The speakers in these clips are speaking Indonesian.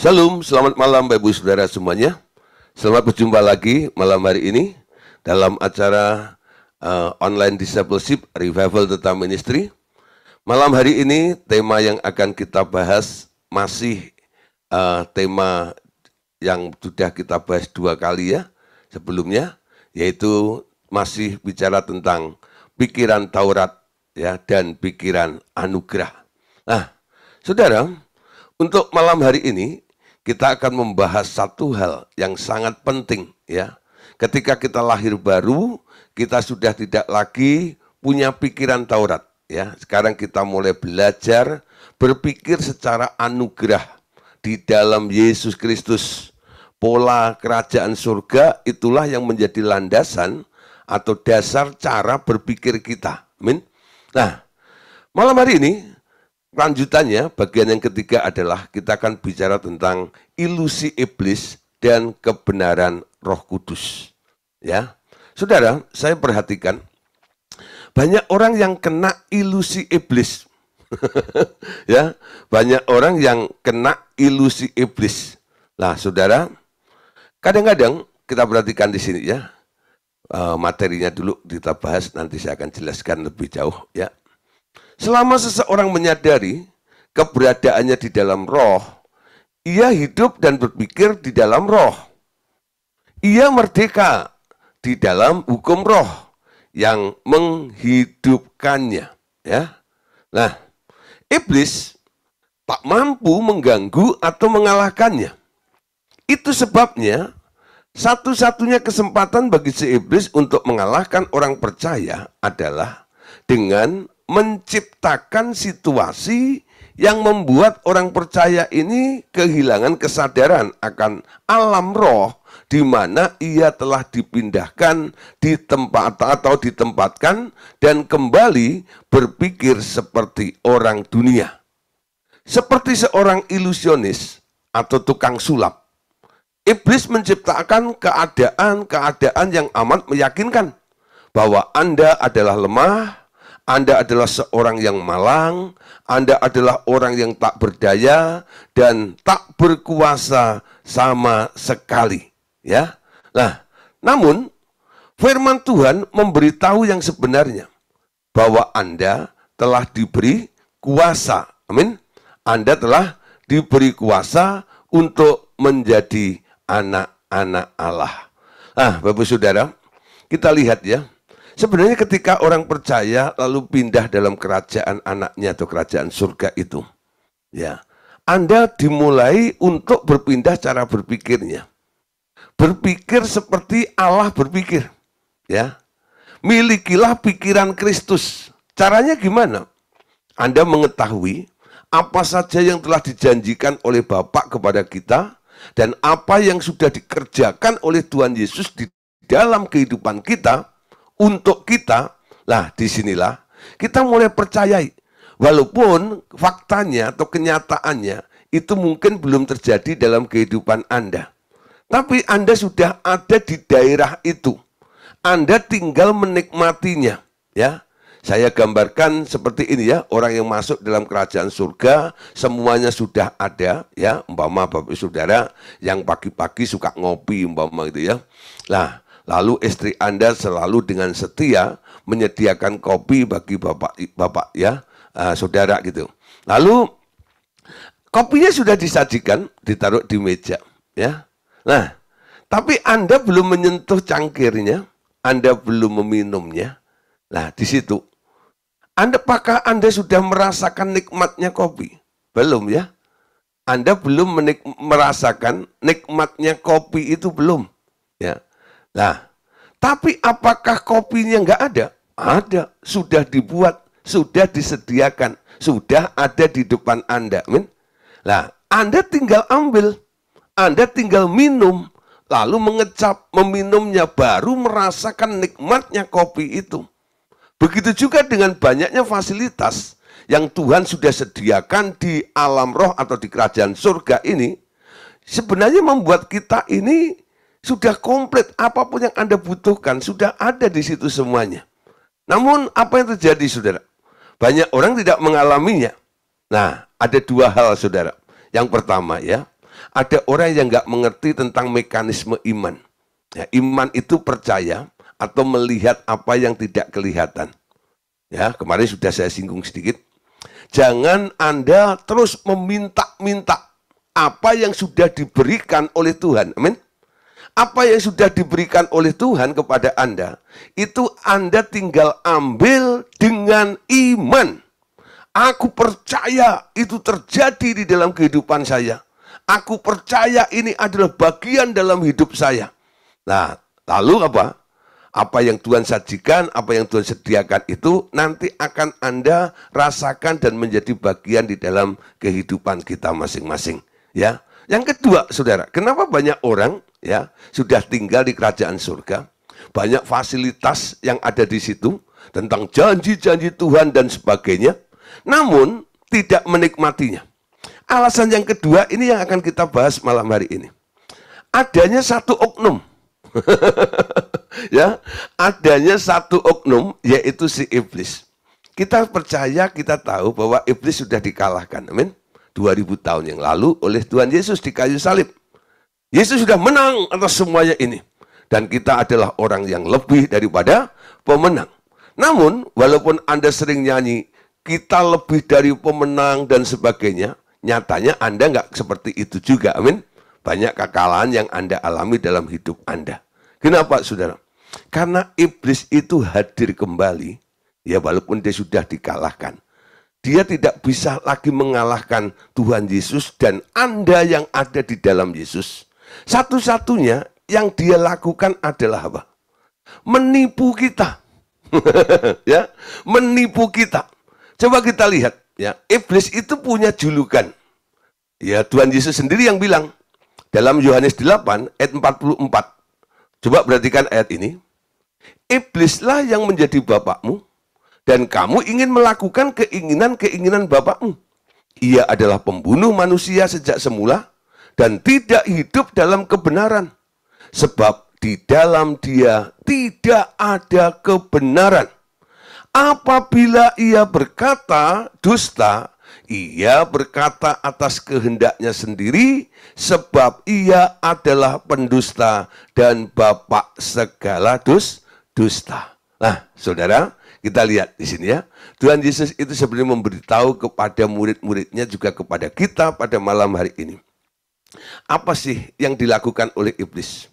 Shalom, selamat malam Bapak Ibu Saudara semuanya. Selamat berjumpa lagi malam hari ini dalam acara online discipleship revival tentang ministry. Malam hari ini tema yang akan kita bahas masih tema yang sudah kita bahas 2 kali ya sebelumnya, yaitu masih bicara tentang pikiran Taurat ya dan pikiran anugerah. Nah, Saudara, untuk malam hari ini kita akan membahas satu hal yang sangat penting ya. Ketika kita lahir baru, kita sudah tidak lagi punya pikiran Taurat ya. Sekarang kita mulai belajar berpikir secara anugerah di dalam Yesus Kristus. Pola kerajaan surga itulah yang menjadi landasan atau dasar cara berpikir kita. Amin. Nah, malam hari ini lanjutannya, bagian yang ketiga adalah kita akan bicara tentang ilusi iblis dan kebenaran Roh Kudus. Ya, Saudara, saya perhatikan banyak orang yang kena ilusi iblis. Ya, banyak orang yang kena ilusi iblis. Nah, Saudara, kadang-kadang kita perhatikan di sini ya, materinya dulu kita bahas, nanti saya akan jelaskan lebih jauh ya. Selama seseorang menyadari keberadaannya di dalam roh, ia hidup dan berpikir di dalam roh. Ia merdeka di dalam hukum roh yang menghidupkannya. Ya. Nah, iblis tak mampu mengganggu atau mengalahkannya. Itu sebabnya satu-satunya kesempatan bagi si iblis untuk mengalahkan orang percaya adalah dengan menciptakan situasi yang membuat orang percaya ini kehilangan kesadaran akan alam roh di mana ia telah dipindahkan di tempat atau ditempatkan dan kembali berpikir seperti orang dunia. Seperti seorang ilusionis atau tukang sulap, iblis menciptakan keadaan-keadaan yang amat meyakinkan bahwa Anda adalah lemah, Anda adalah seorang yang malang, Anda adalah orang yang tak berdaya dan tak berkuasa sama sekali. Ya, nah, namun firman Tuhan memberitahu yang sebenarnya bahwa Anda telah diberi kuasa. Amin. Anda telah diberi kuasa untuk menjadi anak-anak Allah. Nah, Bapak Saudara, kita lihat ya. Sebenarnya ketika orang percaya lalu pindah dalam kerajaan anaknya atau kerajaan surga itu, ya, Anda dimulai untuk berpindah cara berpikirnya. Berpikir seperti Allah berpikir, ya. Milikilah pikiran Kristus. Caranya gimana? Anda mengetahui apa saja yang telah dijanjikan oleh Bapa kepada kita dan apa yang sudah dikerjakan oleh Tuhan Yesus di dalam kehidupan kita. Untuk kita, nah disinilah kita mulai percayai. Walaupun faktanya atau kenyataannya itu mungkin belum terjadi dalam kehidupan Anda. Tapi Anda sudah ada di daerah itu. Anda tinggal menikmatinya. Ya, saya gambarkan seperti ini ya, orang yang masuk dalam kerajaan surga, semuanya sudah ada. Ya, umpama Bapak Saudara yang pagi-pagi suka ngopi, umpama gitu ya. Nah, lalu istri Anda selalu dengan setia menyediakan kopi bagi bapak ya, saudara gitu. Lalu kopinya sudah disajikan, ditaruh di meja, ya. Nah, tapi Anda belum menyentuh cangkirnya, Anda belum meminumnya. Nah, di situ, apakah Anda sudah merasakan nikmatnya kopi? Belum ya. Anda belum merasakan nikmatnya kopi itu belum, ya. Nah, tapi apakah kopinya nggak ada? Ada, sudah dibuat, sudah disediakan, sudah ada di depan Anda. Nah, Anda tinggal ambil, Anda tinggal minum, lalu mengecap, meminumnya, baru merasakan nikmatnya kopi itu. Begitu juga dengan banyaknya fasilitas yang Tuhan sudah sediakan di alam roh atau di kerajaan surga ini, sebenarnya membuat kita ini sudah komplit, apapun yang Anda butuhkan sudah ada di situ semuanya. Namun apa yang terjadi saudara? Banyak orang tidak mengalaminya. Nah, ada 2 hal saudara. Yang pertama ya, Ada orang yang nggak mengerti tentang mekanisme iman. Ya, iman itu percaya atau melihat apa yang tidak kelihatan. Ya, kemarin sudah saya singgung sedikit. Jangan Anda terus meminta-minta apa yang sudah diberikan oleh Tuhan. Amin. Apa yang sudah diberikan oleh Tuhan kepada Anda, itu Anda tinggal ambil dengan iman. Aku percaya itu terjadi di dalam kehidupan saya. Aku percaya ini adalah bagian dalam hidup saya. Nah, lalu apa? Apa yang Tuhan sajikan, apa yang Tuhan sediakan itu nanti akan Anda rasakan dan menjadi bagian di dalam kehidupan kita masing-masing. Ya. Yang kedua, saudara, kenapa banyak orang ya sudah tinggal di kerajaan surga, banyak fasilitas yang ada di situ tentang janji-janji Tuhan dan sebagainya, namun tidak menikmatinya. Alasan yang kedua ini yang akan kita bahas malam hari ini. Adanya satu oknum. Ya, adanya satu oknum yaitu si iblis. Kita percaya, kita tahu bahwa iblis sudah dikalahkan. Amin. 2000 tahun yang lalu oleh Tuhan Yesus di kayu salib. Yesus sudah menang atas semuanya ini. Dan kita adalah orang yang lebih daripada pemenang. Namun, walaupun Anda sering nyanyi, kita lebih dari pemenang dan sebagainya, nyatanya Anda nggak seperti itu juga, amin. Banyak kekalahan yang Anda alami dalam hidup Anda. Kenapa, saudara? Karena iblis itu hadir kembali, ya walaupun dia sudah dikalahkan. Dia tidak bisa lagi mengalahkan Tuhan Yesus dan Anda yang ada di dalam Yesus. Satu-satunya yang dia lakukan adalah apa? Menipu kita. Ya, menipu kita. Coba kita lihat, ya, iblis itu punya julukan. Ya, Tuhan Yesus sendiri yang bilang dalam Yohanes 8 ayat 44. Coba perhatikan ayat ini. Iblislah yang menjadi bapakmu dan kamu ingin melakukan keinginan-keinginan bapakmu. Ia adalah pembunuh manusia sejak semula dan tidak hidup dalam kebenaran. Sebab di dalam dia tidak ada kebenaran. Apabila ia berkata dusta, ia berkata atas kehendaknya sendiri, sebab ia adalah pendusta dan bapak segala dusta. Nah, saudara, kita lihat di sini ya. Tuhan Yesus itu sebenarnya memberitahu kepada murid-muridnya juga kepada kita pada malam hari ini. Apa sih yang dilakukan oleh iblis?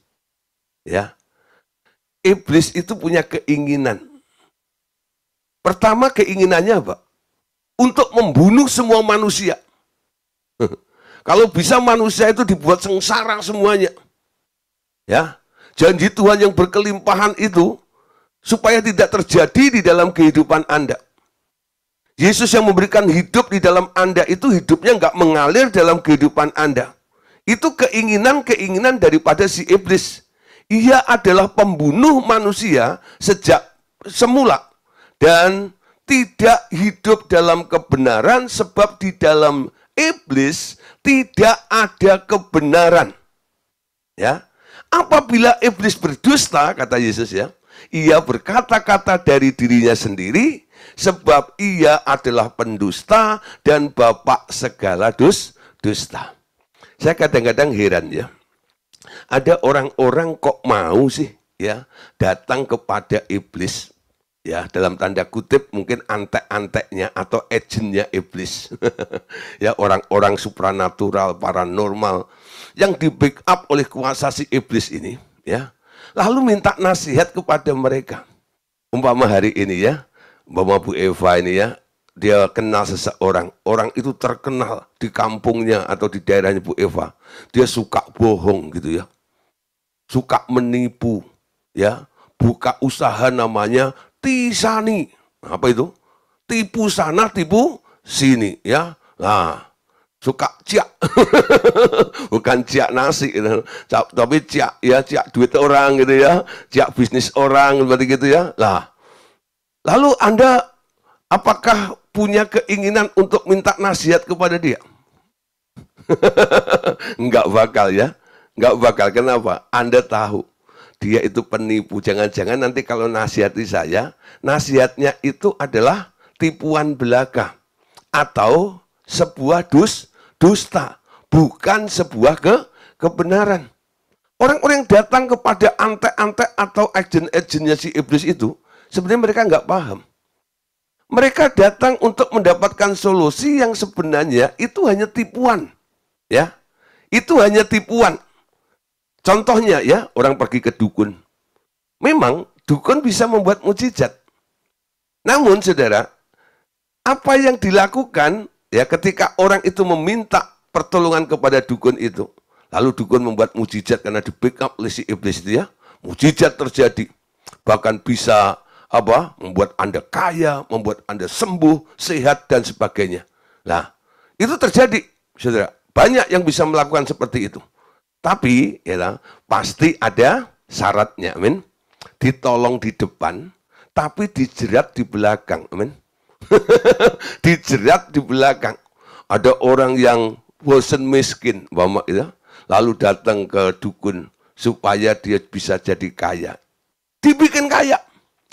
Ya. Iblis itu punya keinginan. Pertama keinginannya apa? Untuk membunuh semua manusia. Kalau bisa manusia itu dibuat sengsara semuanya. Ya. Janji Tuhan yang berkelimpahan itu supaya tidak terjadi di dalam kehidupan Anda. Yesus yang memberikan hidup di dalam Anda itu hidupnya nggak mengalir dalam kehidupan Anda. Itu keinginan-keinginan daripada si iblis. Ia adalah pembunuh manusia sejak semula. Dan tidak hidup dalam kebenaran sebab di dalam iblis tidak ada kebenaran. Ya. Apabila iblis berdusta, kata Yesus ya, ia berkata-kata dari dirinya sendiri sebab ia adalah pendusta dan bapak segala dusta. Saya kadang-kadang heran ya. Ada orang-orang kok mau sih ya datang kepada iblis. Ya, dalam tanda kutip mungkin antek-anteknya atau agennya iblis. Ya, orang-orang supranatural, paranormal yang di backup oleh kuasa si iblis ini, ya. Lalu minta nasihat kepada mereka. Umpama hari ini ya, umpama Bu Eva ini ya, dia kenal seseorang, orang itu terkenal di kampungnya atau di daerahnya Bu Eva. Dia suka bohong gitu ya. Suka menipu, ya. Buka usaha namanya Tisani. Apa itu? Tipu sana, tipu sini, ya. Nah, suka ciak. Bukan ciak nasi, tapi ciak, ya, ciak duit orang gitu ya. Ciak bisnis orang seperti gitu ya. Lah, lalu Anda apakah punya keinginan untuk minta nasihat kepada dia? Enggak bakal ya. Enggak bakal. Kenapa? Anda tahu dia itu penipu. Jangan-jangan nanti kalau nasihati saya, nasihatnya itu adalah tipuan belaka atau sebuah dusta, bukan sebuah kebenaran. Orang-orang yang datang kepada antek-antek atau agen-agennya si iblis itu, sebenarnya mereka nggak paham. Mereka datang untuk mendapatkan solusi yang sebenarnya itu hanya tipuan. Ya, itu hanya tipuan. Contohnya ya, orang pergi ke dukun. Memang dukun bisa membuat mukjizat. Namun saudara, apa yang dilakukan ya ketika orang itu meminta pertolongan kepada dukun itu, lalu dukun membuat mukjizat karena di backup oleh si iblis itu ya, mukjizat terjadi. Bahkan bisa membuat Anda kaya, membuat Anda sembuh, sehat dan sebagainya. Nah, itu terjadi, saudara. Banyak yang bisa melakukan seperti itu. Tapi ya, pasti ada syaratnya, amin. Ditolong di depan, tapi dijerat di belakang, amin. Dijerat di belakang. Ada orang yang bosan miskin, Bapak itu, lalu datang ke dukun supaya dia bisa jadi kaya. Dibikin kaya,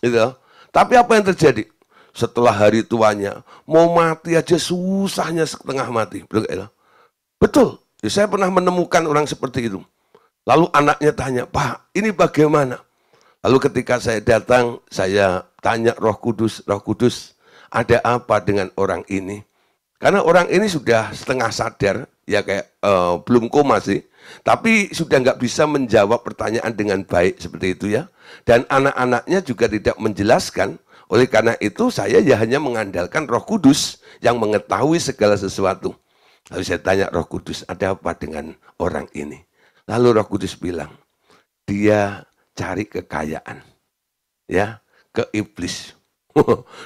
gitu. Tapi apa yang terjadi? Setelah hari tuanya, mau mati aja susahnya setengah mati. Betul, saya pernah menemukan orang seperti itu. Lalu anaknya tanya, Pak, ini bagaimana? Lalu ketika saya datang, saya tanya Roh Kudus, ada apa dengan orang ini? Karena orang ini sudah setengah sadar, ya kayak belum koma sih, tapi sudah nggak bisa menjawab pertanyaan dengan baik seperti itu ya. Dan anak-anaknya juga tidak menjelaskan. Oleh karena itu saya ya hanya mengandalkan Roh Kudus yang mengetahui segala sesuatu. Lalu saya tanya Roh Kudus, ada apa dengan orang ini? Lalu Roh Kudus bilang, dia cari kekayaan, ya, ke iblis.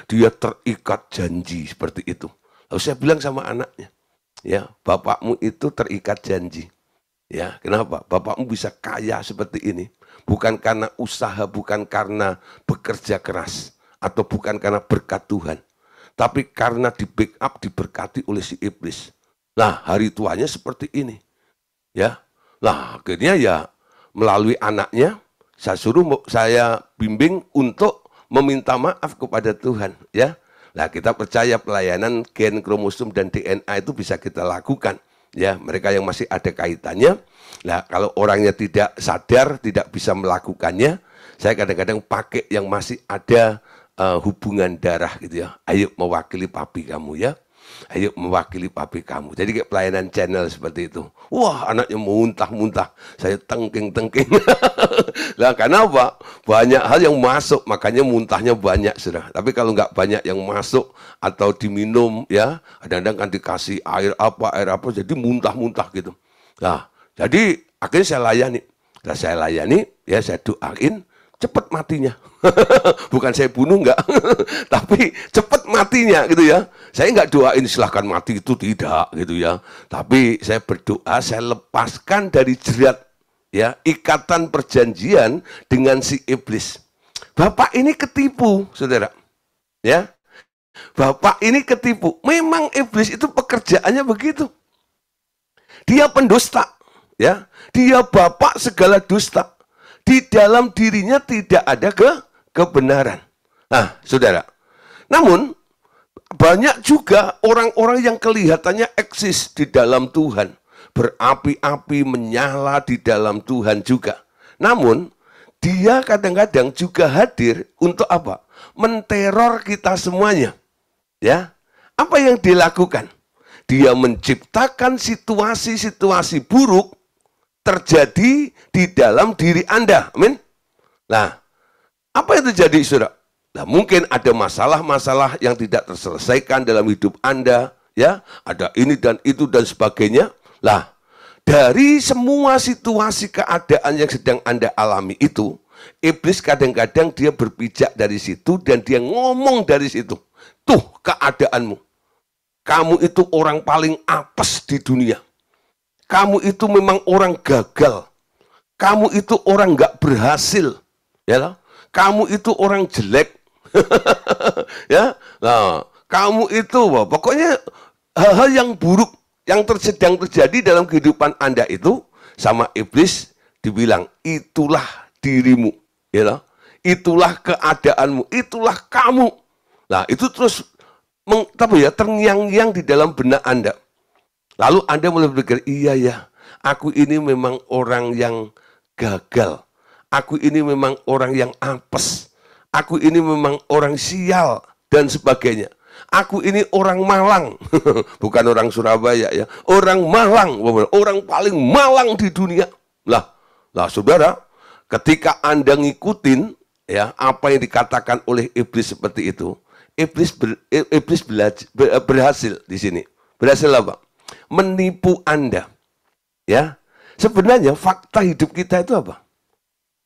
Dia terikat janji seperti itu. Lalu saya bilang sama anaknya, ya, bapakmu itu terikat janji. Ya, kenapa? Bapakmu bisa kaya seperti ini. Bukan karena usaha, bukan karena bekerja keras. Atau bukan karena berkat Tuhan. Tapi karena di backup, diberkati oleh si iblis. Nah, hari tuanya seperti ini. Ya, nah akhirnya ya melalui anaknya, saya bimbing untuk meminta maaf kepada Tuhan. Ya, nah kita percaya pelayanan gen kromosom dan DNA itu bisa kita lakukan. Ya, mereka yang masih ada kaitannya. Nah, kalau orangnya tidak sadar, tidak bisa melakukannya, saya kadang-kadang pakai yang masih ada hubungan darah gitu ya. Ayo mewakili papi kamu ya. Ayo mewakili papi kamu. Jadi kayak pelayanan channel seperti itu. Wah, anaknya muntah-muntah. Saya tengking-tengking. Nah, karena apa? Banyak hal yang masuk, makanya muntahnya banyak, saudara. Tapi kalau nggak banyak yang masuk atau diminum, ya, kadang-kadang kan dikasih air apa, jadi muntah-muntah gitu. Nah, jadi akhirnya saya layani. Setelah saya layani, ya saya doain, cepat matinya. Bukan saya bunuh, enggak. Tapi cepat matinya gitu ya. Saya enggak doain silahkan mati, itu tidak gitu ya. Tapi saya berdoa, saya lepaskan dari jerat ya, ikatan perjanjian dengan si iblis. Bapak ini ketipu, saudara. Ya. Bapak ini ketipu. Memang iblis itu pekerjaannya begitu. Dia pendusta, ya. Dia bapak segala dusta. Di dalam dirinya tidak ada kebenaran. Nah, saudara. Namun, banyak juga orang-orang yang kelihatannya eksis di dalam Tuhan. Berapi-api, menyala di dalam Tuhan juga. Namun, dia kadang-kadang juga hadir untuk apa? Menteror kita semuanya. Ya, apa yang dilakukan? Dia menciptakan situasi-situasi buruk terjadi di dalam diri Anda. Amin. Nah, apa yang terjadi, saudara? Nah, mungkin ada masalah-masalah yang tidak terselesaikan dalam hidup Anda, ya, ada ini dan itu dan sebagainya. Lah, dari semua situasi keadaan yang sedang Anda alami itu, iblis kadang-kadang dia berpijak dari situ dan dia ngomong dari situ. Tuh keadaanmu. Kamu itu orang paling apes di dunia. Kamu itu memang orang gagal. Kamu itu orang nggak berhasil. Ya, kamu itu orang jelek. Ya, nah, kamu itu, pokoknya hal-hal yang buruk yang sedang terjadi dalam kehidupan Anda itu sama iblis dibilang itulah dirimu, ya, itulah keadaanmu, itulah kamu. Nah, itu terus terngiang-ngiang di dalam benak Anda. Lalu Anda mulai berpikir, iya ya, aku ini memang orang yang gagal. Aku ini memang orang yang apes. Aku ini memang orang sial dan sebagainya. Aku ini orang Malang, bukan orang Surabaya ya. Orang Malang, orang paling malang di dunia. Lah saudara, ketika Anda ngikutin ya apa yang dikatakan oleh iblis seperti itu, iblis berhasil di sini. Berhasil apa? Menipu Anda. Ya. Sebenarnya fakta hidup kita itu apa?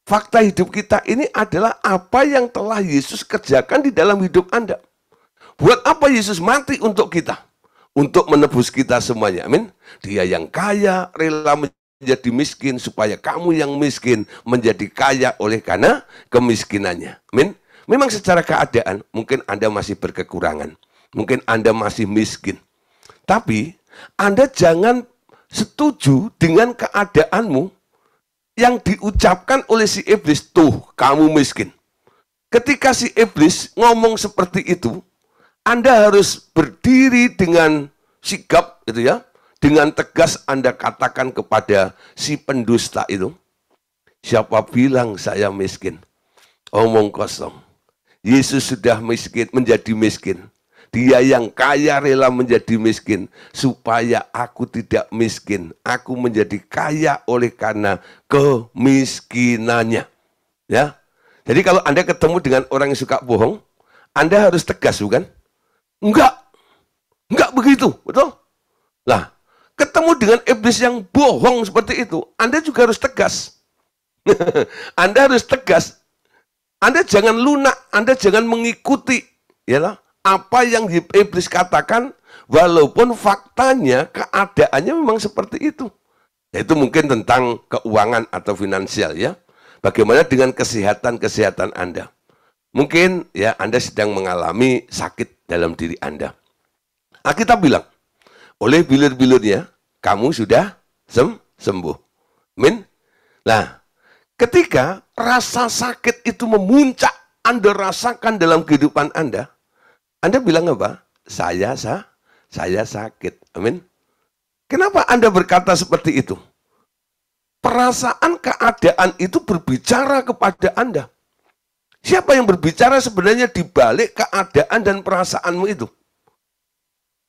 Fakta hidup kita ini adalah apa yang telah Yesus kerjakan di dalam hidup Anda. Buat apa Yesus mati untuk kita? Untuk menebus kita semuanya. Amin. Dia yang kaya rela menjadi miskin supaya kamu yang miskin menjadi kaya oleh karena kemiskinannya. Amin. Memang secara keadaan mungkin Anda masih berkekurangan. Mungkin Anda masih miskin. Tapi Anda jangan setuju dengan keadaanmu yang diucapkan oleh si iblis. Tuh, kamu miskin. Ketika si iblis ngomong seperti itu, Anda harus berdiri dengan sigap, gitu ya. Dengan tegas Anda katakan kepada si pendusta itu, siapa bilang saya miskin? Omong kosong. Yesus sudah miskin, menjadi miskin. Dia yang kaya rela menjadi miskin supaya aku tidak miskin. Aku menjadi kaya oleh karena kemiskinannya. Ya. Jadi kalau Anda ketemu dengan orang yang suka bohong, Anda harus tegas, bukan? Enggak begitu, betul? Nah, ketemu dengan iblis yang bohong seperti itu, Anda juga harus tegas. Anda harus tegas. Anda jangan lunak, Anda jangan mengikuti, ya lah, apa yang iblis katakan, walaupun faktanya, keadaannya memang seperti itu. Itu mungkin tentang keuangan atau finansial ya. Bagaimana dengan kesehatan Anda? Mungkin ya Anda sedang mengalami sakit dalam diri Anda. Alkitab bilang, oleh bilur-bilurnya, kamu sudah sembuh. Amin. Nah, ketika rasa sakit itu memuncak, Anda rasakan dalam kehidupan Anda bilang apa? Saya sakit. Amin. Kenapa Anda berkata seperti itu? Perasaan keadaan itu berbicara kepada Anda. Siapa yang berbicara sebenarnya di balik keadaan dan perasaanmu itu?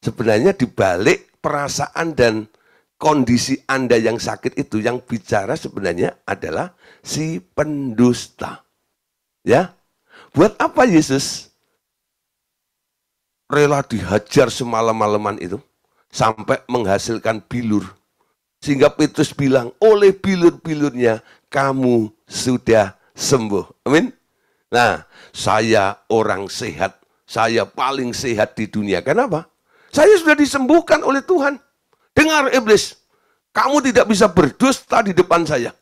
Sebenarnya di balik perasaan dan kondisi Anda yang sakit itu, yang bicara sebenarnya adalah si pendusta. Ya. Buat apa Yesus rela dihajar semalam-malaman itu sampai menghasilkan bilur? Sehingga Petrus bilang, oleh bilur-bilurnya kamu sudah sembuh. Amin. Nah, saya orang sehat. Saya paling sehat di dunia. Kenapa? Saya sudah disembuhkan oleh Tuhan. Dengar iblis, kamu tidak bisa berdusta di depan saya.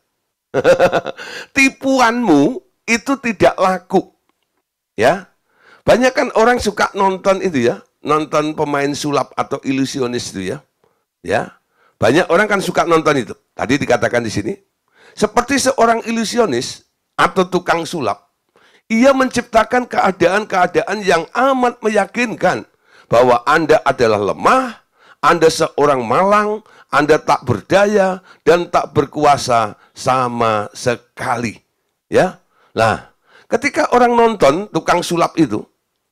Tipuanmu itu tidak laku. Ya. Banyak kan orang suka nonton itu ya, nonton pemain sulap atau ilusionis itu ya. Ya. Banyak orang kan suka nonton itu. Tadi dikatakan di sini, seperti seorang ilusionis atau tukang sulap, ia menciptakan keadaan-keadaan yang amat meyakinkan bahwa Anda adalah lemah, Anda seorang malang, Anda tak berdaya dan tak berkuasa sama sekali. Ya. Nah, ketika orang nonton tukang sulap itu,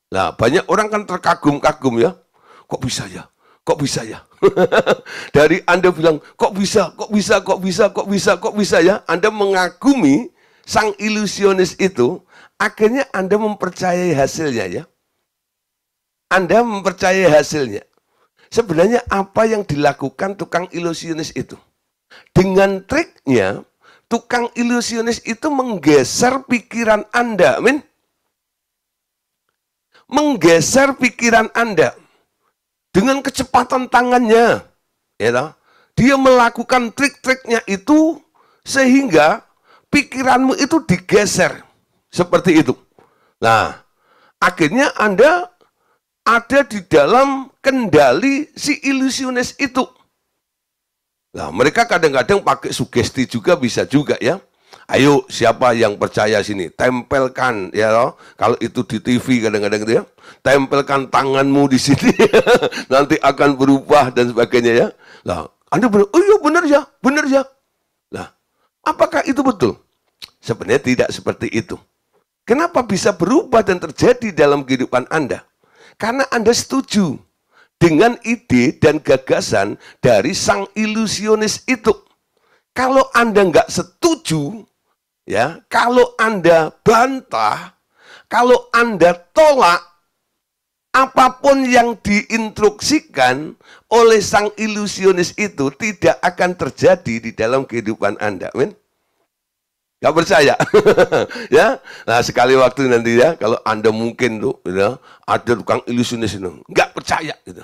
nah, banyak orang kan terkagum-kagum ya. Kok bisa ya? Kok bisa ya? Dari Anda bilang, kok bisa ya? Anda mengagumi sang ilusionis itu, akhirnya Anda mempercayai hasilnya ya. Anda mempercayai hasilnya. Sebenarnya apa yang dilakukan tukang ilusionis itu? Dengan triknya, tukang ilusionis itu menggeser pikiran Anda. Amin. Menggeser pikiran Anda dengan kecepatan tangannya, ya, dia melakukan trik-triknya itu sehingga pikiranmu itu digeser seperti itu. Nah, akhirnya Anda ada di dalam kendali si ilusionis itu. Nah, mereka kadang-kadang pakai sugesti juga, bisa juga ya. Ayo, siapa yang percaya sini? Tempelkan, ya loh. Kalau itu di TV kadang-kadang gitu ya. Tempelkan tanganmu di sini, nanti akan berubah dan sebagainya ya. Lah, Anda bilang, oh iya benar ya, benar ya. Nah, apakah itu betul? Sebenarnya tidak seperti itu. Kenapa bisa berubah dan terjadi dalam kehidupan Anda? Karena Anda setuju dengan ide dan gagasan dari sang ilusionis itu. Kalau Anda nggak setuju, ya, kalau Anda bantah, kalau Anda tolak, apapun yang diinstruksikan oleh sang ilusionis itu tidak akan terjadi di dalam kehidupan Anda. Amin. Gak percaya, ya. Nah sekali waktu nanti ya, kalau Anda mungkin tuh, ya, ada tukang ilusionis itu, nggak percaya gitu.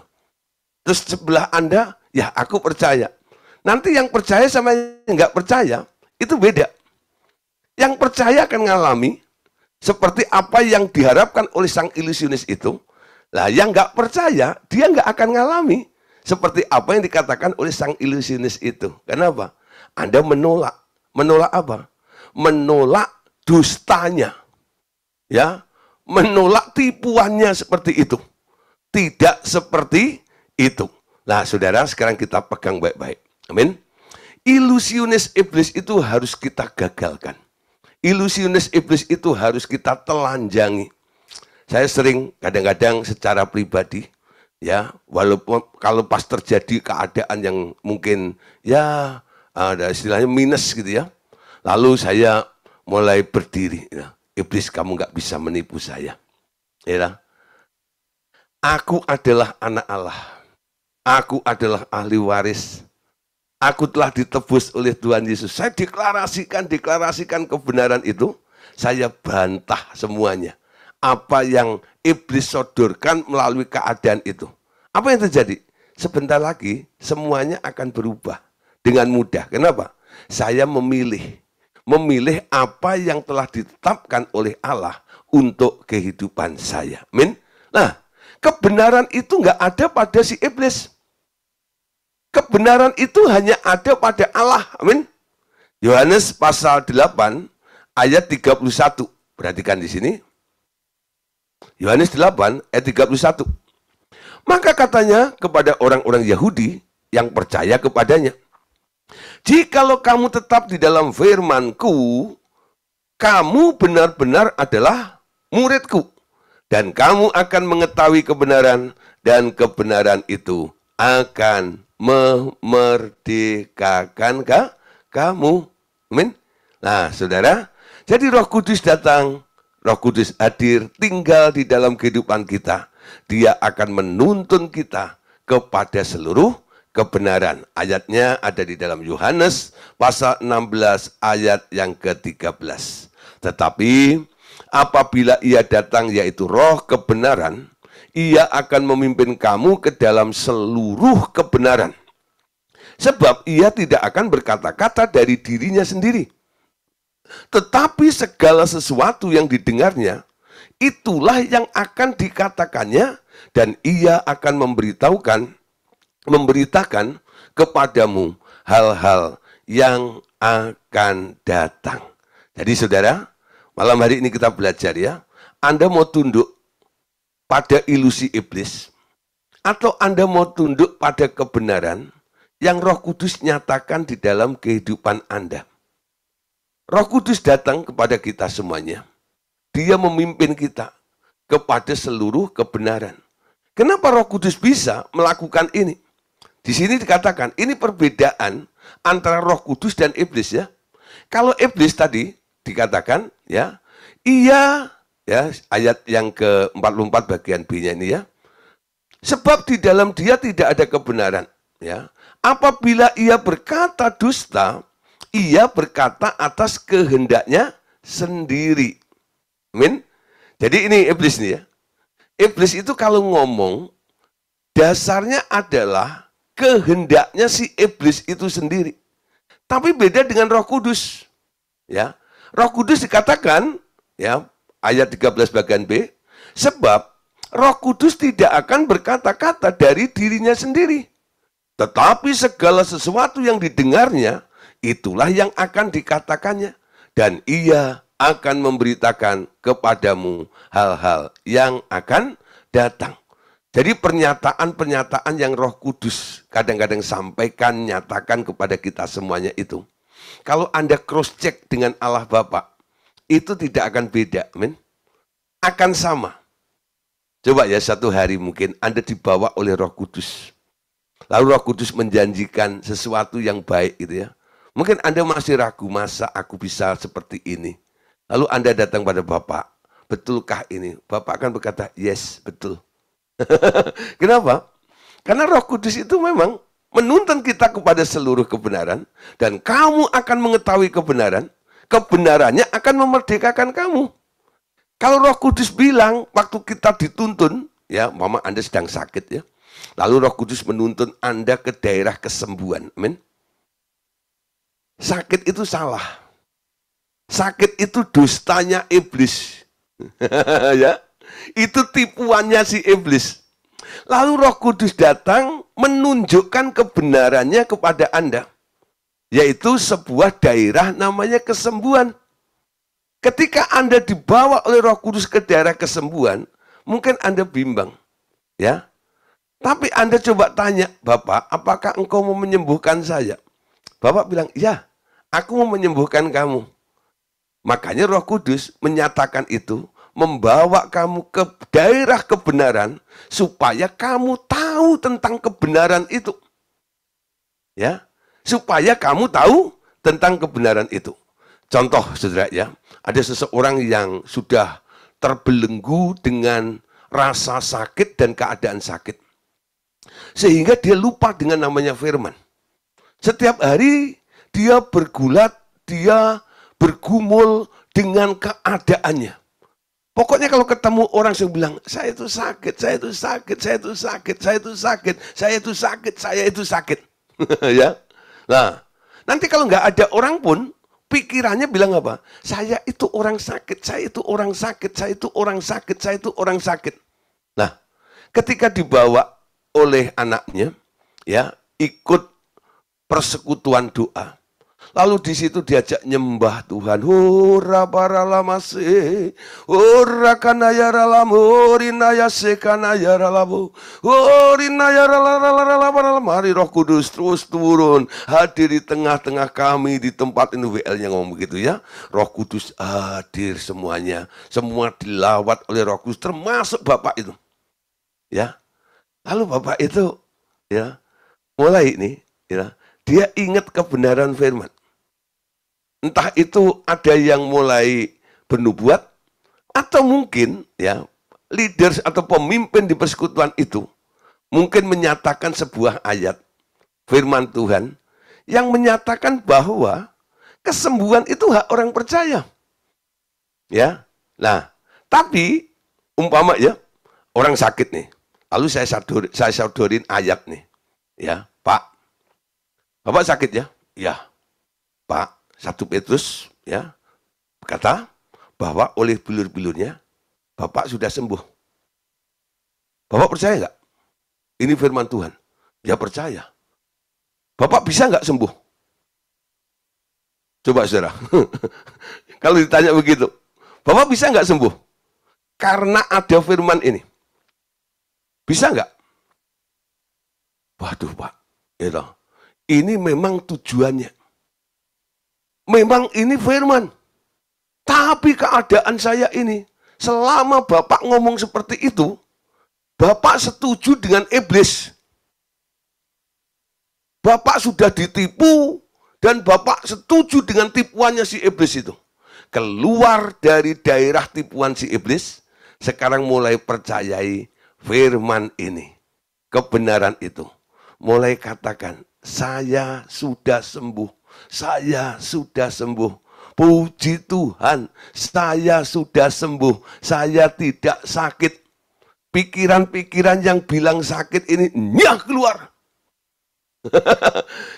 Terus sebelah Anda, ya aku percaya. Nanti yang percaya sama yang nggak percaya itu beda. Yang percaya akan ngalami seperti apa yang diharapkan oleh sang ilusionis itu. Lah yang nggak percaya, dia nggak akan ngalami seperti apa yang dikatakan oleh sang ilusionis itu. Kenapa? Anda menolak. Menolak apa? Menolak dustanya, ya, menolak tipuannya seperti itu, tidak seperti itu. Nah, saudara, sekarang kita pegang baik-baik. Amin. Ilusionis iblis itu harus kita gagalkan. Ilusionis iblis itu harus kita telanjangi. Saya sering kadang-kadang secara pribadi, ya, walaupun kalau pas terjadi keadaan yang mungkin ya ada istilahnya minus gitu ya. Lalu saya mulai berdiri. Ya. Iblis, kamu nggak bisa menipu saya. Ya. Aku adalah anak Allah. Aku adalah ahli waris. Aku telah ditebus oleh Tuhan Yesus. Saya deklarasikan kebenaran itu. Saya bantah semuanya. Apa yang iblis sodorkan melalui keadaan itu. Apa yang terjadi? Sebentar lagi semuanya akan berubah dengan mudah. Kenapa? Saya memilih apa yang telah ditetapkan oleh Allah untuk kehidupan saya. Amin. Nah, kebenaran itu nggak ada pada si iblis. Kebenaran itu hanya ada pada Allah. Amin. Yohanes pasal 8 ayat 31. Perhatikan di sini. Yohanes 8 ayat 31. Maka katanya kepada orang-orang Yahudi yang percaya kepadanya, jikalau kamu tetap di dalam firman-Ku, kamu benar-benar adalah murid-Ku, dan kamu akan mengetahui kebenaran, dan kebenaran itu akan memerdekakan kamu. Amin. Nah, saudara, jadi Roh Kudus datang, Roh Kudus hadir, tinggal di dalam kehidupan kita. Dia akan menuntun kita kepada seluruh kebenaran. Ayatnya ada di dalam Yohanes pasal 16 ayat yang ke-13. Tetapi apabila ia datang, yaitu Roh kebenaran, ia akan memimpin kamu ke dalam seluruh kebenaran. Sebab ia tidak akan berkata-kata dari dirinya sendiri. Tetapi segala sesuatu yang didengarnya, itulah yang akan dikatakannya, dan ia akan memberitakan kepadamu hal-hal yang akan datang. Jadi saudara, malam hari ini kita belajar ya, Anda mau tunduk pada ilusi iblis, atau Anda mau tunduk pada kebenaran yang Roh Kudus nyatakan di dalam kehidupan Anda. Roh Kudus datang kepada kita semuanya. Dia memimpin kita kepada seluruh kebenaran. Kenapa Roh Kudus bisa melakukan ini? Di sini dikatakan, ini perbedaan antara Roh Kudus dan iblis ya. Kalau iblis tadi dikatakan ya, ia ya, ayat yang ke-44 bagian B-nya ini ya. Sebab di dalam dia tidak ada kebenaran ya. Apabila ia berkata dusta, ia berkata atas kehendaknya sendiri. Amin. Jadi ini iblis nih ya. Iblis itu kalau ngomong, dasarnya adalah kehendaknya si iblis itu sendiri. Tapi beda dengan Roh Kudus. Ya. Roh Kudus dikatakan, ya, ayat 13 bagian B, sebab Roh Kudus tidak akan berkata-kata dari dirinya sendiri. Tetapi segala sesuatu yang didengarnya, itulah yang akan dikatakannya. Dan ia akan memberitakan kepadamu hal-hal yang akan datang. Jadi pernyataan-pernyataan yang Roh Kudus kadang-kadang sampaikan, nyatakan kepada kita semuanya itu. Kalau Anda cross check dengan Allah Bapa, itu tidak akan beda, amin. Akan sama. Coba ya satu hari mungkin Anda dibawa oleh Roh Kudus. Lalu Roh Kudus menjanjikan sesuatu yang baik gitu ya. Mungkin Anda masih ragu, masa aku bisa seperti ini. Lalu Anda datang pada Bapak, betulkah ini? Bapak akan berkata, yes, betul. Kenapa? Karena Roh Kudus itu memang menuntun kita kepada seluruh kebenaran, dan kamu akan mengetahui kebenaran, kebenarannya akan memerdekakan kamu. Kalau Roh Kudus bilang waktu kita dituntun, ya, mama Anda sedang sakit ya, lalu Roh Kudus menuntun Anda ke daerah kesembuhan, amin. Sakit itu salah. Sakit itu dustanya iblis. Ya. Itu tipuannya si iblis. Lalu Roh Kudus datang menunjukkan kebenarannya kepada Anda. Yaitu sebuah daerah namanya kesembuhan. Ketika Anda dibawa oleh Roh Kudus ke daerah kesembuhan, mungkin Anda bimbang. Ya. Tapi Anda coba tanya, Bapak, apakah engkau mau menyembuhkan saya? Bapak bilang, ya, aku mau menyembuhkan kamu. Makanya Roh Kudus menyatakan itu, membawa kamu ke daerah kebenaran, supaya kamu tahu tentang kebenaran itu. Ya, supaya kamu tahu tentang kebenaran itu. Contoh, saudara ya, ada seseorang yang sudah terbelenggu dengan rasa sakit dan keadaan sakit. Sehingga dia lupa dengan namanya firman. Setiap hari dia bergulat, dia bergumul dengan keadaannya. Pokoknya kalau ketemu orang yang bilang, saya itu sakit, saya itu sakit, saya itu sakit, saya itu sakit, saya itu sakit, saya itu sakit. Ya. Nah, nanti kalau nggak ada orang pun, pikirannya bilang apa? Saya itu orang sakit, saya itu orang sakit, saya itu orang sakit, saya itu orang sakit. Nah, ketika dibawa oleh anaknya, ya, ikut persekutuan doa. Lalu di situ diajak nyembah Tuhan. Hora baralamase, hora kanaya ralam, horinaya sekanaya ralamu, horinaya ralalalalalalalalam. Mari Roh Kudus terus turun, hadir di tengah-tengah kami di tempat ini. WL-nya ngomong begitu ya. Roh Kudus hadir semuanya, semua dilawat oleh Roh Kudus, termasuk Bapak itu. Ya, lalu Bapak itu, ya, mulai ini, ya, dia ingat kebenaran firman. Entah itu ada yang mulai bernubuat, atau mungkin ya leaders atau pemimpin di persekutuan itu mungkin menyatakan sebuah ayat firman Tuhan yang menyatakan bahwa kesembuhan itu hak orang percaya. Ya. Nah, tapi umpama ya orang sakit nih. Lalu saya sodorin ayat nih. Ya, Pak. Bapak sakit ya? Ya. Pak, 1 Petrus ya kata bahwa oleh bilur-bilurnya Bapak sudah sembuh. Bapak percaya nggak? Ini firman Tuhan. Ya percaya. Bapak bisa nggak sembuh? Coba saudara. Kalau ditanya begitu, Bapak bisa nggak sembuh? Karena ada firman ini. Bisa nggak? Waduh Pak, gitu. Ini memang tujuannya. Memang ini firman. Tapi keadaan saya ini, selama Bapak ngomong seperti itu, Bapak setuju dengan iblis. Bapak sudah ditipu, dan Bapak setuju dengan tipuannya si iblis itu. Keluar dari daerah tipuan si iblis, sekarang mulai percayai firman ini. Kebenaran itu. Mulai katakan, saya sudah sembuh. Saya sudah sembuh. Puji Tuhan, saya sudah sembuh. Saya tidak sakit. Pikiran-pikiran yang bilang sakit ini, nyah keluar.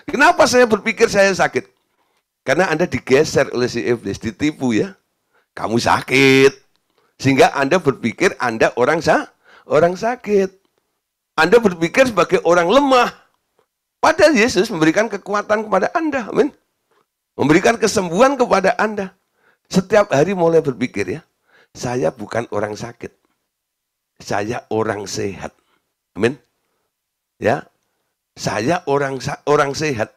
Kenapa saya berpikir saya sakit? Karena Anda digeser oleh si iblis, ditipu ya. Kamu sakit. Sehingga Anda berpikir Anda orang sakit. Anda berpikir sebagai orang lemah. Padahal Yesus memberikan kekuatan kepada Anda. Amin. Memberikan kesembuhan kepada Anda. Setiap hari mulai berpikir ya, saya bukan orang sakit. Saya orang sehat. Amin. Ya, saya orang sehat.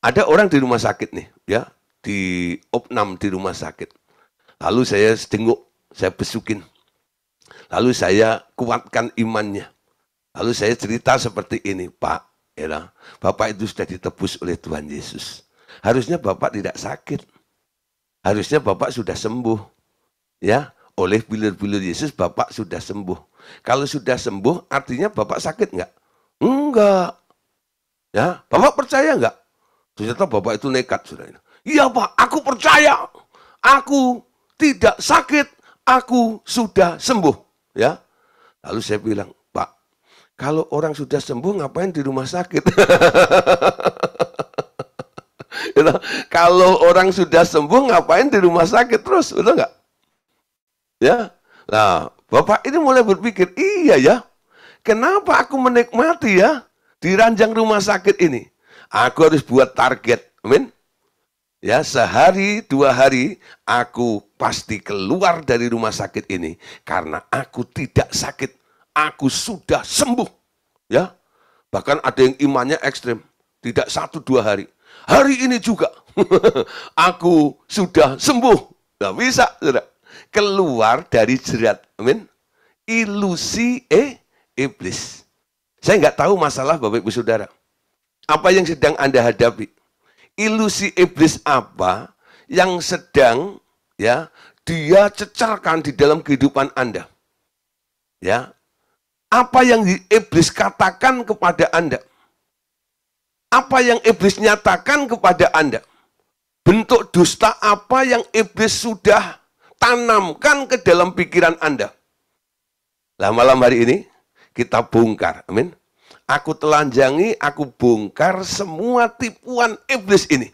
Ada orang di rumah sakit nih, ya, di opnam di rumah sakit. Lalu saya tengok, saya besukin. Lalu saya kuatkan imannya. Lalu saya cerita seperti ini, Pak, ya, Bapak itu sudah ditebus oleh Tuhan Yesus. Harusnya Bapak tidak sakit. Harusnya Bapak sudah sembuh. Ya, oleh bilur-bilur Yesus Bapak sudah sembuh. Kalau sudah sembuh, artinya Bapak sakit enggak? Enggak. Ya, Bapak percaya enggak? Ternyata Bapak itu nekat, saudara. Iya Pak, aku percaya. Aku tidak sakit. Aku sudah sembuh. Ya. Lalu saya bilang, Pak, kalau orang sudah sembuh ngapain di rumah sakit? Kalau orang sudah sembuh ngapain di rumah sakit terus, betul nggak? Ya. Nah, Bapak ini mulai berpikir, iya ya. Kenapa aku menikmati ya di ranjang rumah sakit ini? Aku harus buat target, amin. Ya, sehari, 2 hari, aku pasti keluar dari rumah sakit ini. Karena aku tidak sakit, aku sudah sembuh. Ya, bahkan ada yang imannya ekstrim, tidak 1-2 hari. Hari ini juga, aku sudah sembuh. Nggak bisa, saudara. Keluar dari jerat, amin. Ilusi iblis. Saya nggak tahu masalah Bapak Ibu Saudara. Apa yang sedang Anda hadapi? Ilusi iblis apa yang sedang ya dia cecerkan di dalam kehidupan Anda? Ya. Apa yang iblis katakan kepada Anda? Apa yang iblis nyatakan kepada Anda? Bentuk dusta apa yang iblis sudah tanamkan ke dalam pikiran Anda? Nah, malam hari ini kita bongkar, amin. Aku telanjangi, aku bongkar semua tipuan iblis ini.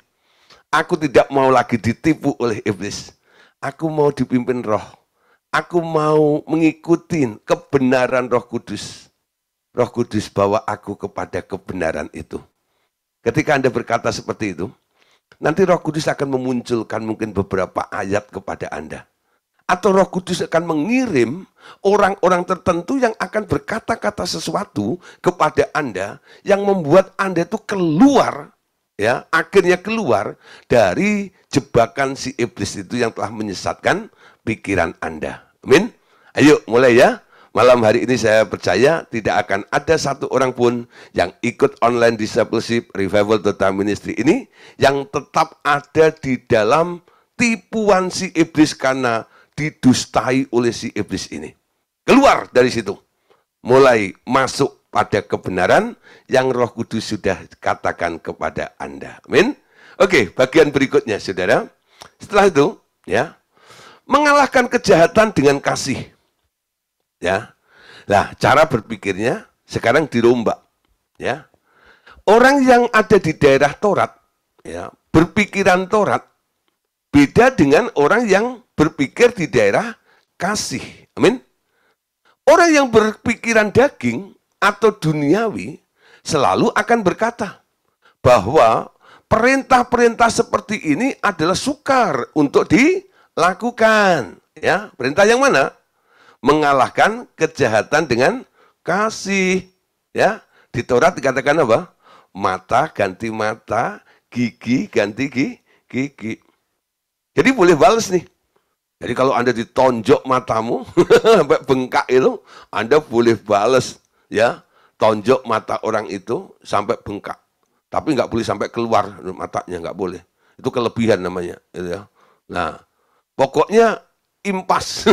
Aku tidak mau lagi ditipu oleh iblis. Aku mau dipimpin roh. Aku mau mengikuti kebenaran Roh Kudus. Roh Kudus bawa aku kepada kebenaran itu. Ketika Anda berkata seperti itu, nanti Roh Kudus akan memunculkan mungkin beberapa ayat kepada Anda. Atau Roh Kudus akan mengirim orang-orang tertentu yang akan berkata-kata sesuatu kepada Anda yang membuat Anda itu keluar, ya, akhirnya keluar dari jebakan si iblis itu yang telah menyesatkan pikiran Anda. Amin. Ayo mulai ya. Malam hari ini saya percaya tidak akan ada satu orang pun yang ikut online discipleship Revival Total Ministry ini yang tetap ada di dalam tipuan si iblis karena didustai oleh si iblis ini. Keluar dari situ. Mulai masuk pada kebenaran yang Roh Kudus sudah katakan kepada Anda. Amin. Oke, bagian berikutnya saudara. Setelah itu, ya, mengalahkan kejahatan dengan kasih. Ya. Nah, cara berpikirnya sekarang dirombak, ya. Orang yang ada di daerah Taurat, ya, berpikiran Taurat beda dengan orang yang berpikir di daerah kasih. Amin. Orang yang berpikiran daging atau duniawi selalu akan berkata bahwa perintah-perintah seperti ini adalah sukar untuk dilakukan. Ya, perintah yang mana? Mengalahkan kejahatan dengan kasih. Ya, di Taurat dikatakan apa? Mata ganti mata, gigi ganti gigi. Jadi boleh balas nih. Jadi kalau Anda ditonjok matamu sampai bengkak itu, Anda boleh balas, ya, tonjok mata orang itu sampai bengkak. Tapi nggak boleh sampai keluar matanya, nggak boleh. Itu kelebihan namanya, gitu ya. Nah, pokoknya impas.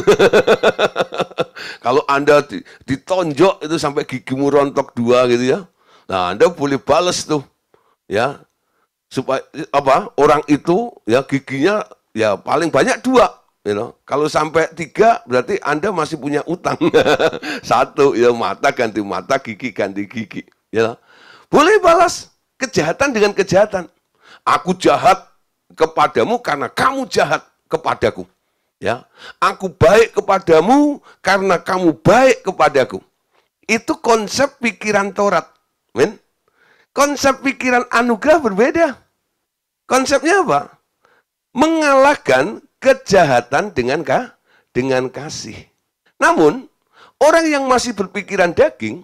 Kalau Anda ditonjok itu sampai gigimu rontok 2 gitu ya. Nah, Anda boleh balas tuh, ya, supaya apa? Orang itu ya giginya ya paling banyak 2. You know, kalau sampai 3 berarti Anda masih punya utang. 1 ya, mata ganti mata, gigi ganti gigi. Ya, boleh balas kejahatan dengan kejahatan. Aku jahat kepadamu karena kamu jahat kepadaku. Ya, aku baik kepadamu karena kamu baik kepadaku. Itu konsep pikiran Taurat. Men? Konsep pikiran anugerah berbeda. Konsepnya apa? Mengalahkan kejahatan dengan kasih. Namun, orang yang masih berpikiran daging,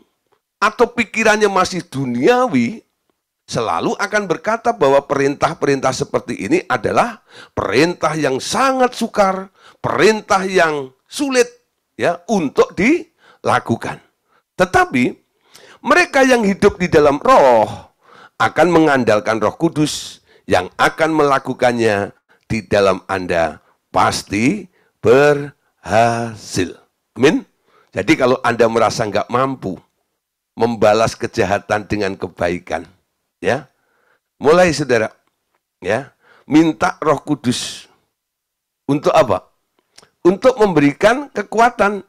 atau pikirannya masih duniawi, selalu akan berkata bahwa perintah-perintah seperti ini adalah perintah yang sangat sukar, perintah yang sulit ya untuk dilakukan. Tetapi mereka yang hidup di dalam roh akan mengandalkan Roh Kudus yang akan melakukannya di dalam Anda pasti berhasil. Amin. Jadi kalau Anda merasa nggak mampu membalas kejahatan dengan kebaikan, ya, mulai saudara, ya, minta Roh Kudus untuk apa? Untuk memberikan kekuatan,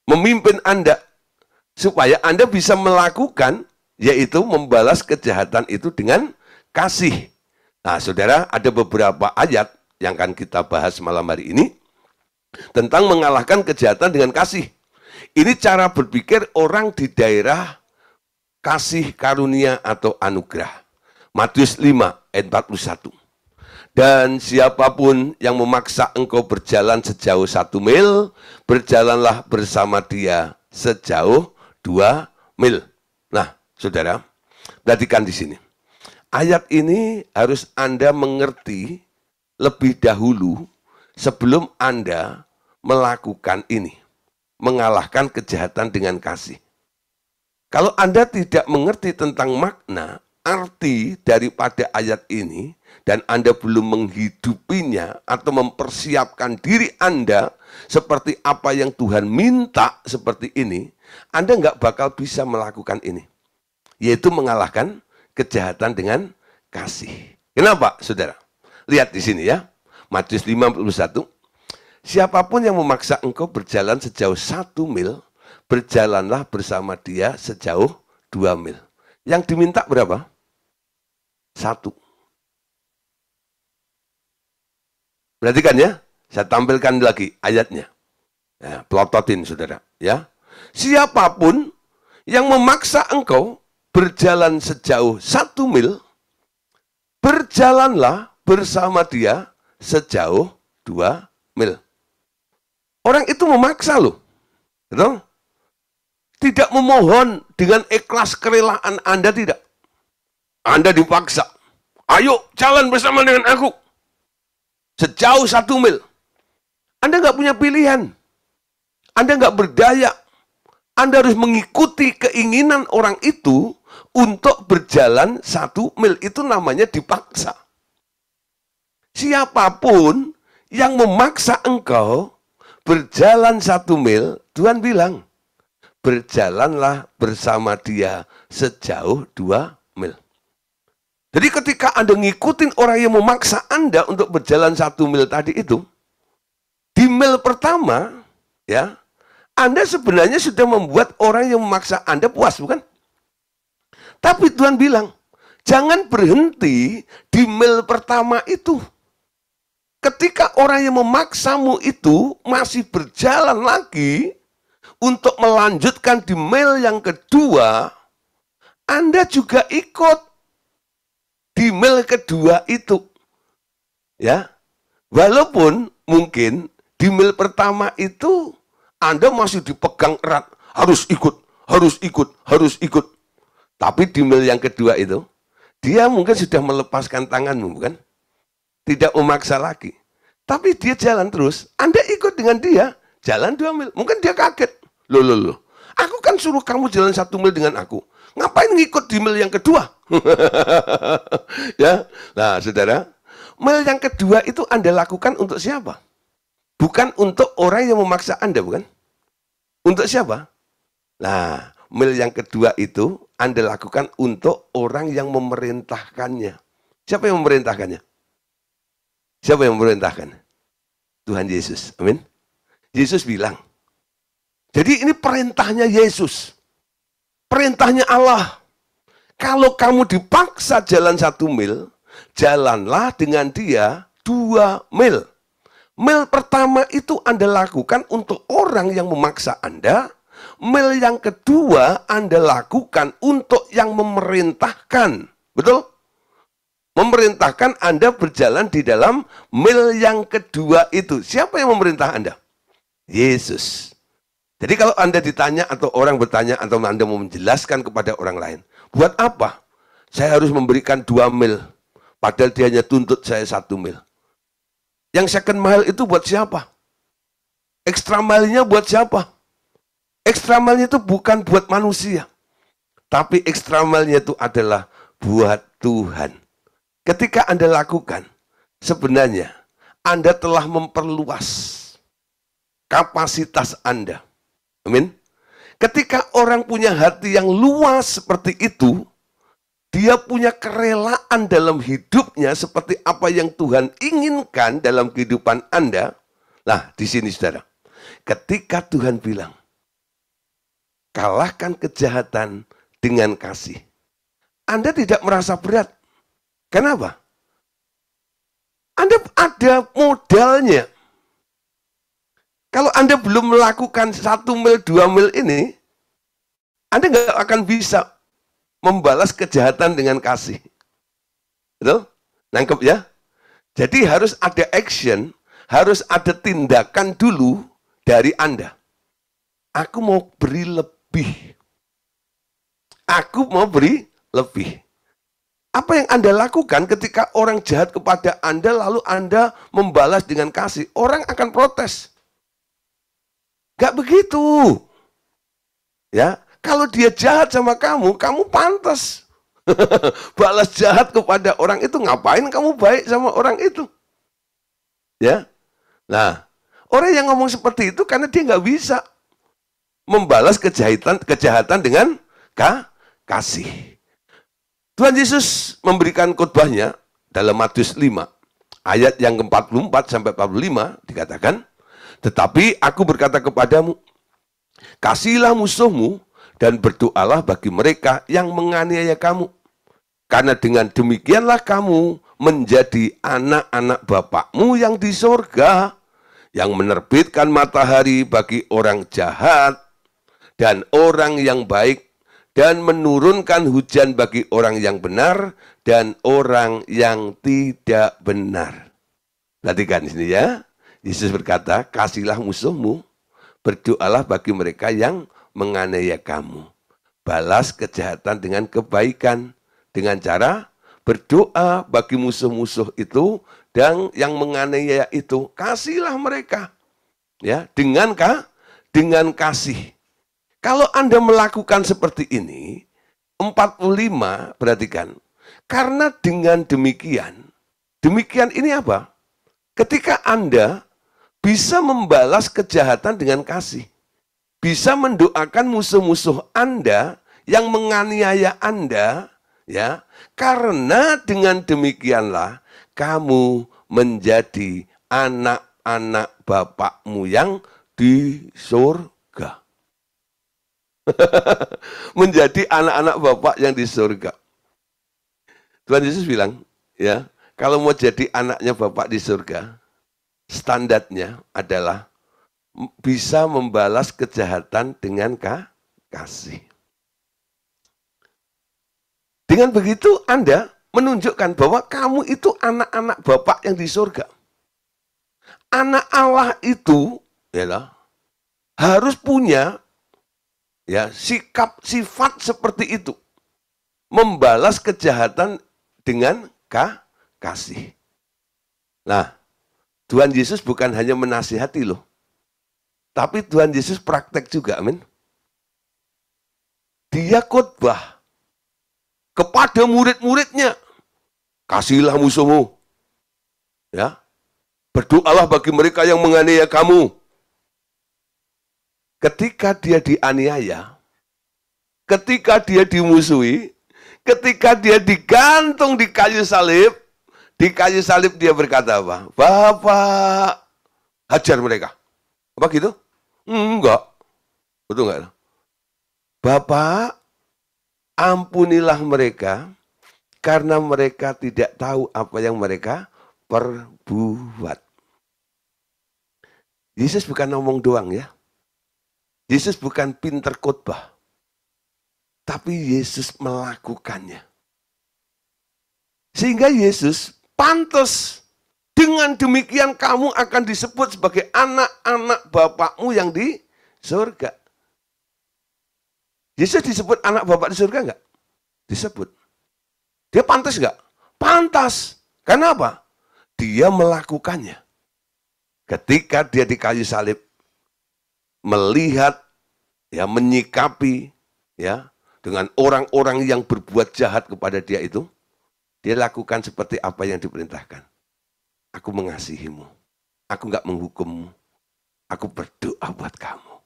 memimpin Anda supaya Anda bisa melakukan, yaitu membalas kejahatan itu dengan kasih. Nah, saudara, ada beberapa ayat yang akan kita bahas malam hari ini tentang mengalahkan kejahatan dengan kasih. Ini cara berpikir orang di daerah kasih karunia atau anugerah. Matius 5 ayat 41. Dan siapapun yang memaksa engkau berjalan sejauh 1 mil, berjalanlah bersama dia sejauh 2 mil. Nah, saudara, perhatikan di sini. Ayat ini harus Anda mengerti lebih dahulu sebelum Anda melakukan ini. Mengalahkan kejahatan dengan kasih. Kalau Anda tidak mengerti tentang makna, arti daripada ayat ini, dan Anda belum menghidupinya atau mempersiapkan diri Anda seperti apa yang Tuhan minta seperti ini, Anda nggak bakal bisa melakukan ini. Yaitu mengalahkan kejahatan dengan kasih. Kenapa, saudara? Lihat di sini ya, Matius 5:41. Siapapun yang memaksa engkau berjalan sejauh 1 mil, berjalanlah bersama dia sejauh 2 mil. Yang diminta berapa? 1. Perhatikan ya, saya tampilkan lagi ayatnya. Ya, pelototin saudara. Ya, siapapun yang memaksa engkau berjalan sejauh 1 mil, berjalanlah bersama dia sejauh 2 mil. Orang itu memaksa loh. Betul? Tidak memohon dengan ikhlas kerelaan Anda, tidak. Anda dipaksa. Ayo jalan bersama dengan aku. Sejauh 1 mil. Anda nggak punya pilihan. Anda nggak berdaya. Anda harus mengikuti keinginan orang itu untuk berjalan 1 mil. Itu namanya dipaksa. Siapapun yang memaksa engkau berjalan 1 mil, Tuhan bilang, berjalanlah bersama dia sejauh 2 mil. Jadi ketika Anda ngikutin orang yang memaksa Anda untuk berjalan 1 mil tadi itu, di mil pertama, ya, Anda sebenarnya sudah membuat orang yang memaksa Anda puas, bukan? Tapi Tuhan bilang, jangan berhenti di mil pertama itu. Ketika orang yang memaksamu itu masih berjalan lagi untuk melanjutkan di mil yang kedua, Anda juga ikut di mil kedua itu. Ya. Walaupun mungkin di mil pertama itu Anda masih dipegang erat, harus ikut, harus ikut, harus ikut. Tapi di mil yang kedua itu, dia mungkin sudah melepaskan tanganmu, bukan? Tidak memaksa lagi. Tapi dia jalan terus. Anda ikut dengan dia, jalan 2 mil. Mungkin dia kaget. Loh. Aku kan suruh kamu jalan 1 mil dengan aku. Ngapain ngikut di mil yang kedua? Ya, nah saudara, mil yang kedua itu Anda lakukan untuk siapa? Bukan untuk orang yang memaksa Anda, bukan? Untuk siapa? Nah, mil yang kedua itu Anda lakukan untuk orang yang memerintahkannya. Siapa yang memerintahkannya? Siapa yang memerintahkan? Tuhan Yesus. Amin. Yesus bilang. Jadi ini perintahnya Yesus. Perintahnya Allah. Kalau kamu dipaksa jalan 1 mil, jalanlah dengan dia 2 mil. Mil pertama itu Anda lakukan untuk orang yang memaksa Anda. Mil yang kedua Anda lakukan untuk yang memerintahkan. Betul? Memerintahkan Anda berjalan di dalam mil yang kedua itu. Siapa yang memerintah Anda? Yesus. Jadi kalau Anda ditanya atau orang bertanya atau Anda mau menjelaskan kepada orang lain, buat apa saya harus memberikan 2 mil, padahal dia hanya tuntut saya 1 mil. Yang second mile itu buat siapa? Extra mile-nya buat siapa? Extra mile-nya itu bukan buat manusia, tapi extra mile-nya itu adalah buat Tuhan. Ketika Anda lakukan, sebenarnya Anda telah memperluas kapasitas Anda. Amin. Ketika orang punya hati yang luas seperti itu, dia punya kerelaan dalam hidupnya seperti apa yang Tuhan inginkan dalam kehidupan Anda. Nah, di sini saudara, ketika Tuhan bilang, kalahkan kejahatan dengan kasih, Anda tidak merasa berat. Kenapa? Anda ada modalnya. Kalau Anda belum melakukan 1 mil, 2 mil ini, Anda nggak akan bisa membalas kejahatan dengan kasih. Betul? Nangkep ya? Jadi harus ada action, harus ada tindakan dulu dari Anda. Aku mau beri lebih. Aku mau beri lebih. Apa yang Anda lakukan ketika orang jahat kepada Anda, lalu Anda membalas dengan kasih? Orang akan protes. Gak begitu. Ya, kalau dia jahat sama kamu, kamu pantas balas jahat kepada orang itu. Ngapain kamu baik sama orang itu? Ya. Nah, orang yang ngomong seperti itu karena dia nggak bisa membalas kejahatan dengan kasih. Tuhan Yesus memberikan khotbahnya dalam Matius 5 ayat yang ke-44 sampai 45 dikatakan, tetapi aku berkata kepadamu, kasihilah musuhmu dan berdoalah bagi mereka yang menganiaya kamu. Karena dengan demikianlah kamu menjadi anak-anak Bapakmu yang di sorga, yang menerbitkan matahari bagi orang jahat dan orang yang baik, dan menurunkan hujan bagi orang yang benar dan orang yang tidak benar. Perhatikan di sini ya. Yesus berkata, kasihlah musuhmu, berdoalah bagi mereka yang menganiaya kamu. Balas kejahatan dengan kebaikan, dengan cara berdoa bagi musuh-musuh itu dan yang menganiaya itu. Kasihlah mereka, ya, dengan kasih. Kalau Anda melakukan seperti ini, 45, perhatikan. Karena dengan demikian ini apa? Ketika Anda bisa membalas kejahatan dengan kasih, bisa mendoakan musuh-musuh Anda yang menganiaya Anda, ya, karena dengan demikianlah kamu menjadi anak-anak Bapakmu yang di surga. Menjadi anak-anak Bapak yang di surga. Tuhan Yesus bilang, ya, kalau mau jadi anaknya Bapak di surga, standarnya adalah bisa membalas kejahatan dengan kasih. Dengan begitu Anda menunjukkan bahwa kamu itu anak-anak Bapak yang di surga. Anak Allah itu ya, harus punya ya sikap sifat seperti itu. Membalas kejahatan dengan kasih. Nah, Tuhan Yesus bukan hanya menasihati loh. Tapi Tuhan Yesus praktek juga, amin. Dia khotbah kepada murid-muridnya. Kasihilah musuhmu. Ya. Berdoalah bagi mereka yang menganiaya kamu. Ketika dia dianiaya, ketika dia dimusuhi, ketika dia digantung di kayu salib dia berkata apa? Bapak, hajar mereka. Apa gitu? Enggak. Betul enggak? Bapak, ampunilah mereka karena mereka tidak tahu apa yang mereka perbuat. Yesus bukan ngomong doang ya. Yesus bukan pinter khotbah. Tapi Yesus melakukannya. Sehingga Yesus pantas. Dengan demikian kamu akan disebut sebagai anak-anak Bapakmu yang di surga. Yesus disebut anak Bapa di surga enggak? Disebut. Dia pantas enggak? Pantas. Karena apa? Dia melakukannya. Ketika dia di kayu salib, melihat, ya, menyikapi, ya, dengan orang-orang yang berbuat jahat kepada dia itu, dia lakukan seperti apa yang diperintahkan. Aku mengasihimu. Aku enggak menghukummu. Aku berdoa buat kamu.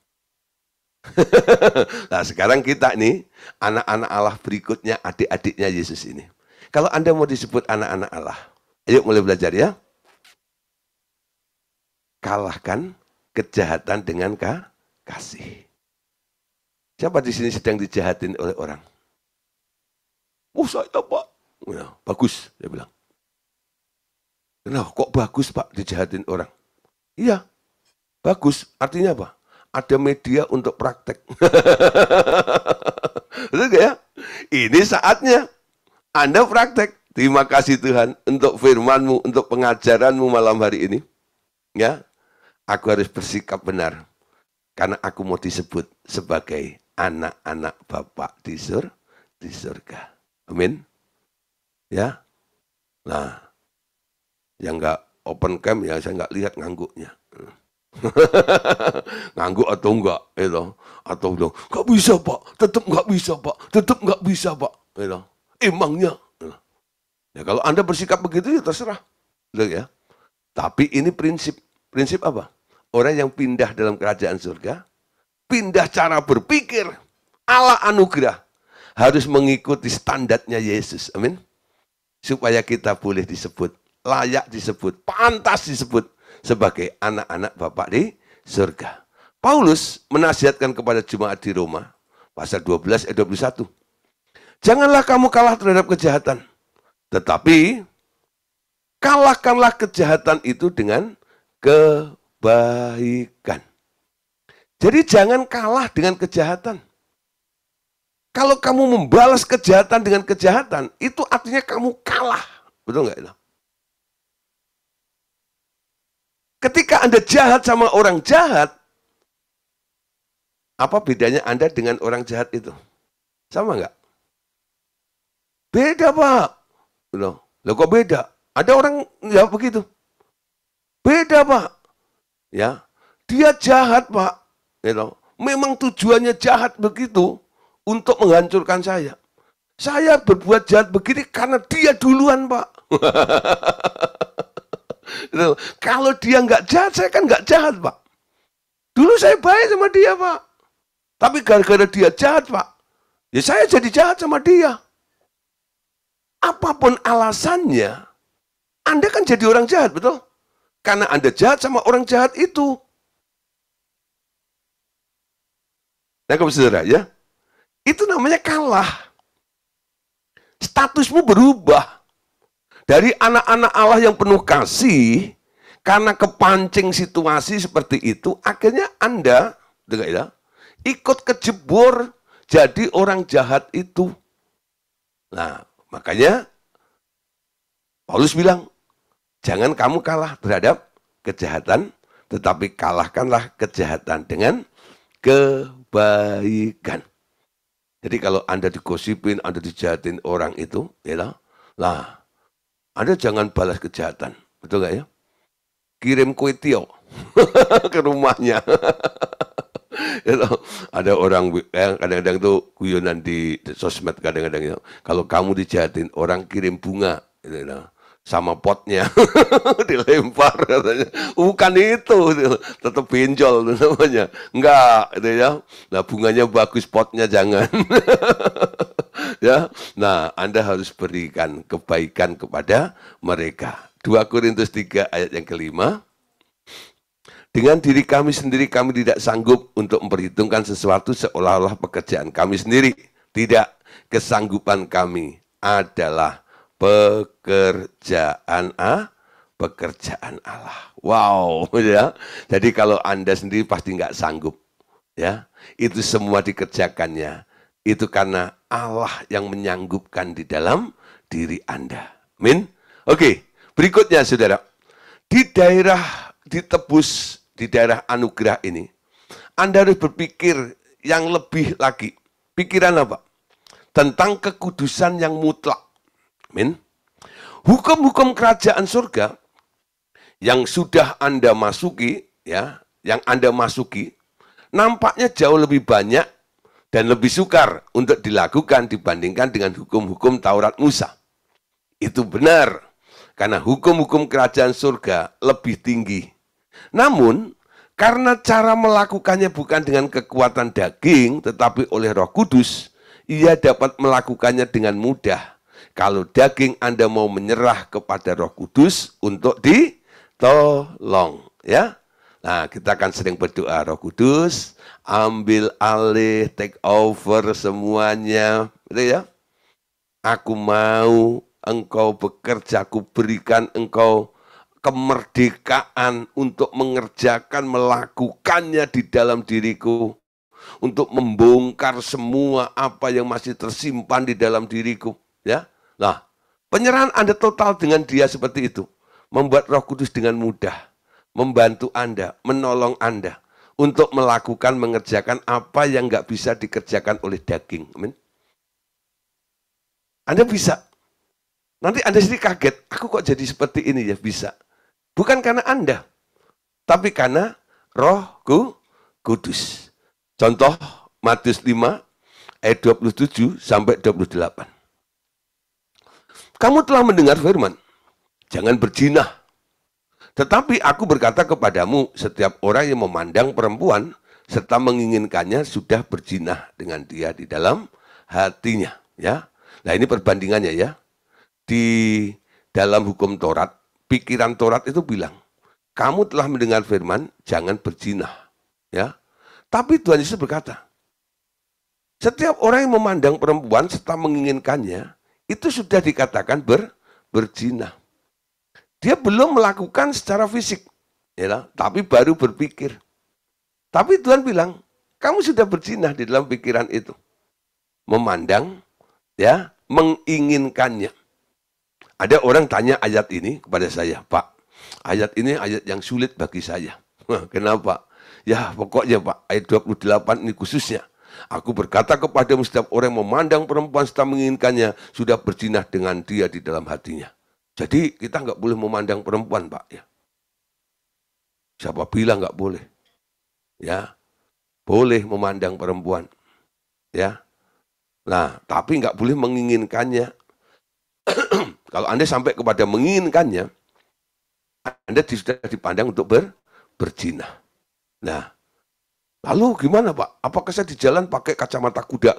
Nah, sekarang kita nih, anak-anak Allah berikutnya, adik-adiknya Yesus ini. Kalau Anda mau disebut anak-anak Allah, ayo mulai belajar ya. Kalahkan kejahatan dengan kasih. Siapa di sini sedang dijahatin oleh orang? Oh, saya Pak. Ya, bagus, dia bilang. Kenapa kok bagus Pak dijahatin orang? Iya, bagus. Artinya apa? Ada media untuk praktek. Betul gak ya? Ini saatnya Anda praktek. Terima kasih Tuhan untuk firman-Mu, untuk pengajaran-Mu malam hari ini. Ya, aku harus bersikap benar. Karena aku mau disebut sebagai anak-anak Bapa di surga. Amin. Ya. Nah, yang enggak open cam ya saya enggak lihat ngangguknya. Ngangguk atau enggak, gitu. Atau bilang, enggak bisa Pak, tetap enggak bisa Pak, tetap enggak bisa Pak, gitu. Emangnya. Ya kalau Anda bersikap begitu ya terserah, gitu ya. Tapi ini prinsip apa? Orang yang pindah dalam kerajaan surga, pindah cara berpikir, Allah anugerah, harus mengikuti standarnya Yesus, amin. Supaya kita boleh disebut, layak disebut, pantas disebut sebagai anak-anak Bapa di surga. Paulus menasihatkan kepada jemaat di Roma, pasal 12 ayat 21. Janganlah kamu kalah terhadap kejahatan, tetapi kalahkanlah kejahatan itu dengan kebaikan. Jadi jangan kalah dengan kejahatan. Kalau kamu membalas kejahatan dengan kejahatan, itu artinya kamu kalah. Betul nggak itu? Ketika Anda jahat sama orang jahat, apa bedanya Anda dengan orang jahat itu? Sama nggak? Beda Pak. Loh kok beda? Ada orang ya begitu. Beda Pak. Ya, dia jahat Pak. Gitu. Memang tujuannya jahat begitu untuk menghancurkan saya. Saya berbuat jahat begini karena dia duluan Pak. Kalau dia nggak jahat, saya kan nggak jahat Pak. Dulu saya baik sama dia Pak. Tapi gara-gara dia jahat Pak, ya saya jadi jahat sama dia. Apapun alasannya, Anda kan jadi orang jahat, betul? Karena Anda jahat sama orang jahat itu. Nah, kamu saudara ya, itu namanya kalah. Statusmu berubah. Dari anak-anak Allah yang penuh kasih, karena kepancing situasi seperti itu, akhirnya Anda, ikut kejebur jadi orang jahat itu. Nah, makanya Paulus bilang, jangan kamu kalah terhadap kejahatan, tetapi kalahkanlah kejahatan dengan kebaikan. Jadi kalau Anda digosipin, Anda dijahatin orang itu, ya lah, Anda jangan balas kejahatan, betul nggak ya? Kirim kue tio ke rumahnya. Ada orang kadang-kadang itu guyonan di sosmed kadang-kadang itu. Kalau kamu dijahatin orang kirim bunga, sama potnya dilempar katanya. Bukan itu, tetap benjol namanya. Enggak, gitu ya. Nah, bunganya bagus, potnya jangan. Ya. Nah, Anda harus berikan kebaikan kepada mereka. 2 Korintus 3 ayat yang kelima. Dengan diri kami sendiri kami tidak sanggup untuk memperhitungkan sesuatu seolah-olah pekerjaan kami sendiri. Tidak, kesanggupan kami adalah pekerjaan Allah. Wow, ya. Jadi kalau Anda sendiri pasti nggak sanggup, ya. Itu semua dikerjakannya. Itu karena Allah yang menyanggupkan di dalam diri Anda. Amin. Oke, berikutnya saudara. Di daerah ditebus, di daerah anugerah ini, Anda harus berpikir yang lebih lagi. Pikiran apa? Tentang kekudusan yang mutlak. Amin. Hukum-hukum kerajaan surga yang sudah Anda masuki, ya, yang Anda masuki, nampaknya jauh lebih banyak dan lebih sukar untuk dilakukan dibandingkan dengan hukum-hukum Taurat Musa. Itu benar, karena hukum-hukum kerajaan surga lebih tinggi. Namun, karena cara melakukannya bukan dengan kekuatan daging, tetapi oleh Roh Kudus, ia dapat melakukannya dengan mudah. Kalau daging Anda mau menyerah kepada Roh Kudus untuk ditolong, ya. Nah, kita akan sering berdoa, Roh Kudus, ambil alih, take over semuanya, gitu ya. Aku mau Engkau bekerja, aku berikan Engkau kemerdekaan untuk mengerjakan, melakukannya di dalam diriku, untuk membongkar semua apa yang masih tersimpan di dalam diriku, ya. Nah, penyerahan Anda total dengan Dia seperti itu membuat Roh Kudus dengan mudah membantu Anda, menolong Anda untuk melakukan, mengerjakan apa yang nggak bisa dikerjakan oleh daging. Amin. Anda bisa. Nanti Anda sendiri kaget, aku kok jadi seperti ini ya, bisa. Bukan karena Anda, tapi karena Roh Kudus. Contoh Matius 5 ayat 27 sampai 28. Kamu telah mendengar firman, jangan berzina. Tetapi aku berkata kepadamu, setiap orang yang memandang perempuan serta menginginkannya sudah berzina dengan dia di dalam hatinya, ya. Nah, ini perbandingannya ya. Di dalam hukum Taurat, pikiran Taurat itu bilang, kamu telah mendengar firman, jangan berzina, ya. Tapi Tuhan Yesus berkata, setiap orang yang memandang perempuan serta menginginkannya, itu sudah dikatakan berzina. Dia belum melakukan secara fisik, ya, tapi baru berpikir. Tapi Tuhan bilang, kamu sudah berzina di dalam pikiran itu. Memandang, ya, menginginkannya. Ada orang tanya ayat ini kepada saya, Pak, ayat ini ayat yang sulit bagi saya. Kenapa? Ya pokoknya Pak, ayat 28 ini khususnya. Aku berkata kepadamu, setiap orang yang memandang perempuan serta menginginkannya, sudah berzina dengan dia di dalam hatinya. Jadi kita nggak boleh memandang perempuan, Pak. Ya. Siapa bilang nggak boleh? Ya, boleh memandang perempuan. Ya. Nah, tapi nggak boleh menginginkannya. Kalau Anda sampai kepada menginginkannya, Anda sudah dipandang untuk berzina. Nah, lalu gimana Pak? Apakah saya di jalan pakai kacamata kuda?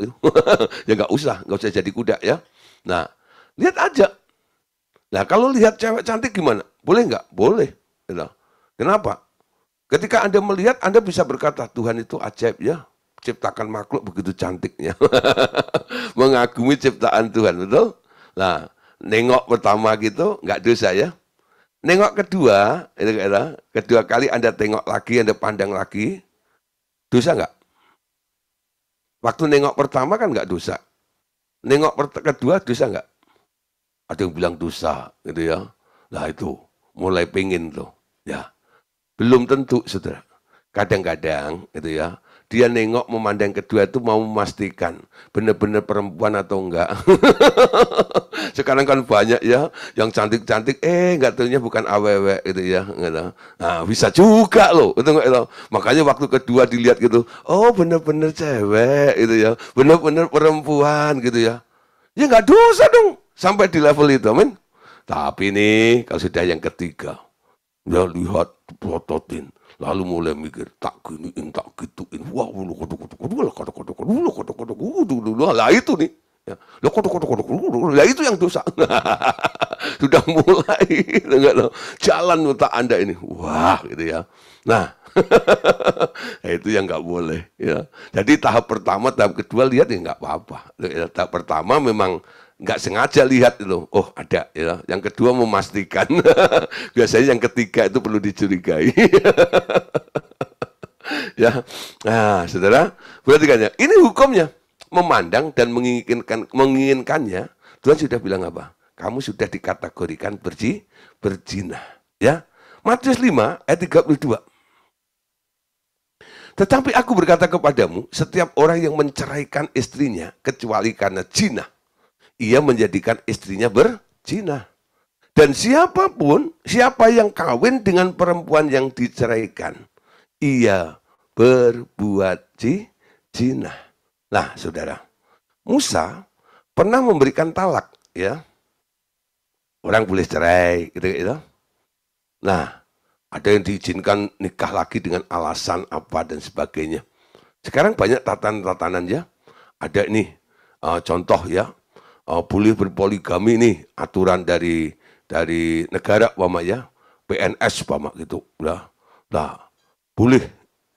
Ya nggak usah jadi kuda ya. Nah, lihat aja. Nah, kalau lihat cewek cantik gimana? Boleh nggak? Boleh. Kenapa? Ketika Anda melihat, Anda bisa berkata, Tuhan itu ajaib ya. Ciptakan makhluk begitu cantiknya. Mengagumi ciptaan Tuhan, betul? Nah, nengok pertama gitu, nggak dosa ya. Nengok kedua, kedua kali Anda tengok lagi, Anda pandang lagi, dosa nggak? Waktu nengok pertama kan nggak dosa. Nengok kedua dosa nggak? Ada yang bilang dosa, gitu ya. Nah itu, mulai pengen tuh, ya. Belum tentu, saudara. Kadang-kadang, gitu ya, dia nengok memandang kedua itu mau memastikan benar-benar perempuan atau enggak. Sekarang kan banyak ya yang cantik-cantik, nggak tahunya bukan awewe gitu ya. Nah, bisa juga loh, itu enggak loh. Makanya waktu kedua dilihat gitu, oh benar-benar cewek gitu ya, benar-benar perempuan gitu ya. Ya nggak dosa dong sampai di level itu, amin. Tapi nih kalau sudah yang ketiga, ya lihat prototin. Lalu mulai mikir, tak giniin, tak gituin. Wah, lah itu nih. Ya, lah itu yang dosa. Sudah mulai jalan otak Anda ini. Wah, gitu ya. Nah, itu yang nggak boleh. Ya. Jadi tahap pertama, tahap kedua lihat ya nggak apa-apa. Tahap pertama memang nggak sengaja lihat itu, oh ada ya. Yang kedua memastikan. Biasanya yang ketiga itu perlu dicurigai. Ya, nah saudara, perhatikan ya, ini hukumnya memandang dan menginginkannya. Tuhan sudah bilang apa? Kamu sudah dikategorikan berzina. Ya, Matius 5 ayat 32. Tetapi aku berkata kepadamu, setiap orang yang menceraikan istrinya, kecuali karena zina, ia menjadikan istrinya berzina. Dan siapa yang kawin dengan perempuan yang diceraikan, ia berbuat zina. Nah, saudara, Musa pernah memberikan talak, ya. Orang boleh cerai, gitu. Nah, ada yang diizinkan nikah lagi dengan alasan apa dan sebagainya. Sekarang banyak tatanan-tatanan ya. Ada ini contoh ya, boleh berpoligami nih, aturan dari negara ya, PNS gitu. Nah, boleh,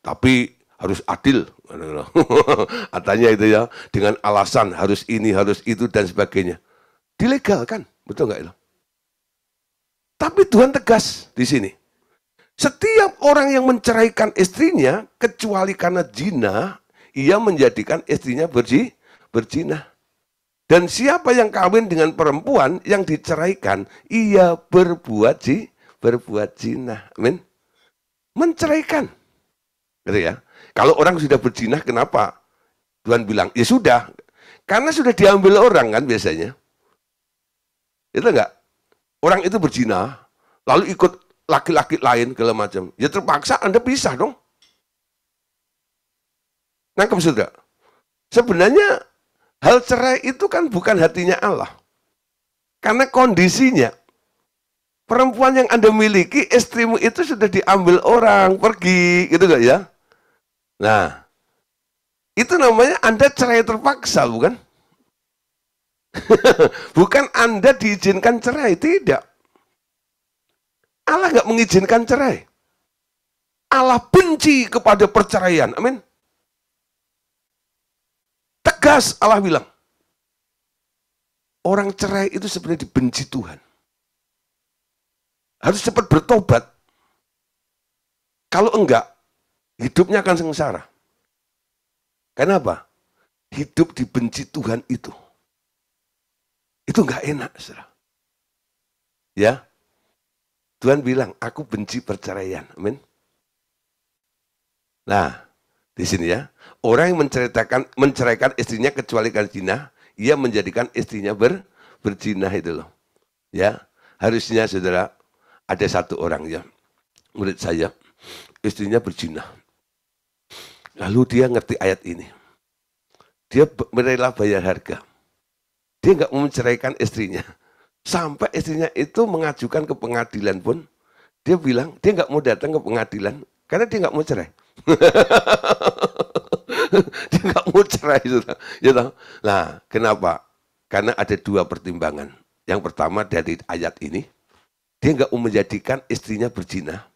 tapi harus adil. Katanya itu ya, dengan alasan harus ini, harus itu dan sebagainya. Dilegalkan, betul nggak itu? Tapi Tuhan tegas di sini. Setiap orang yang menceraikan istrinya, kecuali karena zina, ia menjadikan istrinya berzina. Dan siapa yang kawin dengan perempuan yang diceraikan, ia berbuat zina. Amin. Menceraikan. Gitu ya. Kalau orang sudah berzina, kenapa? Tuhan bilang, ya sudah. Karena sudah diambil orang kan biasanya. Itu enggak? Orang itu berzina, lalu ikut laki-laki lain segala macam. Ya terpaksa Anda pisah dong. Nangkep sudah? Sebenarnya hal cerai itu kan bukan hatinya Allah. Karena kondisinya, perempuan yang Anda miliki, istrimu itu sudah diambil orang, pergi, gitu gak ya? Nah, itu namanya Anda cerai terpaksa, bukan? Bukan Anda diizinkan cerai, tidak. Allah nggak mengizinkan cerai. Allah benci kepada perceraian, amin. Tegas Allah bilang, orang cerai itu sebenarnya dibenci Tuhan. Harus cepat bertobat. Kalau enggak, hidupnya akan sengsara. Kenapa? Hidup dibenci Tuhan itu enggak enak, saudara. Ya, Tuhan bilang, aku benci perceraian, amin. Nah, di sini ya, orang yang menceraikan istrinya kecuali karena zina, ia menjadikan istrinya berzina itu loh. Ya, harusnya saudara, ada satu orang ya, murid saya, istrinya berzina. Lalu dia ngerti ayat ini. Dia rela bayar harga. Dia nggak mau menceraikan istrinya. Sampai istrinya itu mengajukan ke pengadilan pun, dia bilang, dia nggak mau datang ke pengadilan, karena dia nggak mau cerai. Dia nggak mau cerai. Ya, nah, kenapa? Karena ada dua pertimbangan. Yang pertama dari ayat ini, dia nggak mau menjadikan istrinya berzina.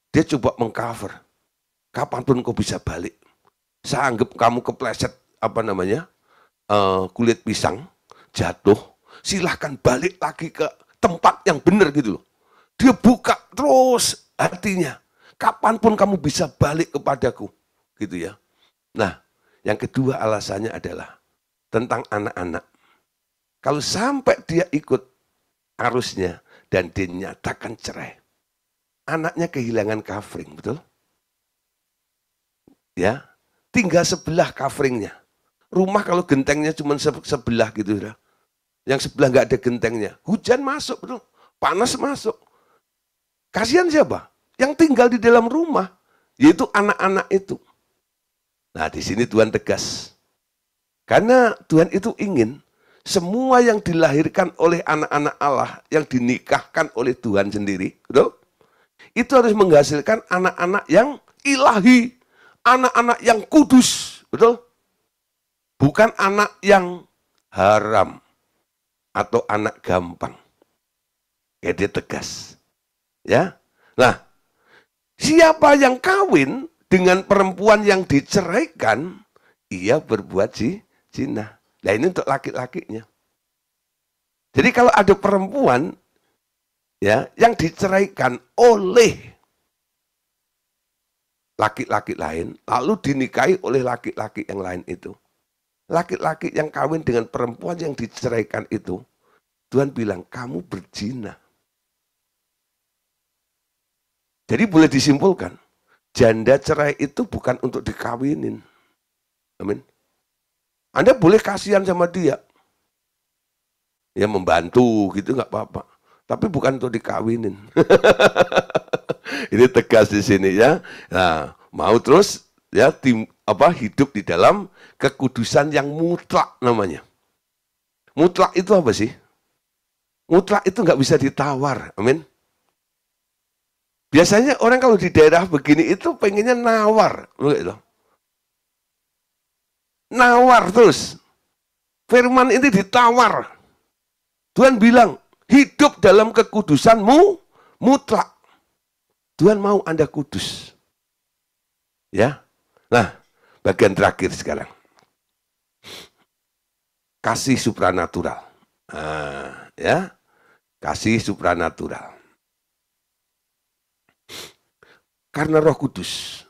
Dia coba mengcover. Kapanpun kau bisa balik. Saya anggap kamu kepleset, kulit pisang, jatuh, silahkan balik lagi ke tempat yang benar gitu loh. Dia buka terus hatinya. Kapanpun kamu bisa balik kepadaku. Gitu ya. Nah, yang kedua alasannya adalah tentang anak-anak. Kalau sampai dia ikut arusnya dan dinyatakan cerai, anaknya kehilangan covering, betul? Ya, tinggal sebelah coveringnya. Rumah kalau gentengnya cuma sebelah gitu, ya. Yang sebelah nggak ada gentengnya, hujan masuk, betul? Panas masuk. Kasihan siapa? Yang tinggal di dalam rumah, yaitu anak-anak itu. Nah, di sini Tuhan tegas. Karena Tuhan itu ingin semua yang dilahirkan oleh anak-anak Allah, yang dinikahkan oleh Tuhan sendiri, betul? Itu harus menghasilkan anak-anak yang ilahi, anak-anak yang kudus, betul? Bukan anak yang haram atau anak gampang. Ya, dia tegas. Ya. Nah, siapa yang kawin dengan perempuan yang diceraikan, ia berbuat zina. Nah, ini untuk laki-lakinya. Jadi kalau ada perempuan ya yang diceraikan oleh laki-laki lain, lalu dinikahi oleh laki-laki yang lain itu. Laki-laki yang kawin dengan perempuan yang diceraikan itu, Tuhan bilang, kamu berzina. Jadi boleh disimpulkan, Janda cerai itu bukan untuk dikawinin. Amin. Anda boleh kasihan sama dia. Ya membantu gitu nggak apa-apa. Tapi bukan untuk dikawinin. Ini tegas di sini ya. Nah, mau terus ya hidup di dalam kekudusan yang mutlak namanya. Mutlak itu apa sih? Mutlak itu nggak bisa ditawar. Amin. Biasanya orang kalau di daerah begini itu pengennya nawar. Gitu. Nawar terus. Firman ini ditawar. Tuhan bilang, hidup dalam kekudusanmu mutlak. Tuhan mau Anda kudus. Ya. Nah, bagian terakhir sekarang. Kasih supranatural. Nah, ya. Kasih supranatural. Karena Roh Kudus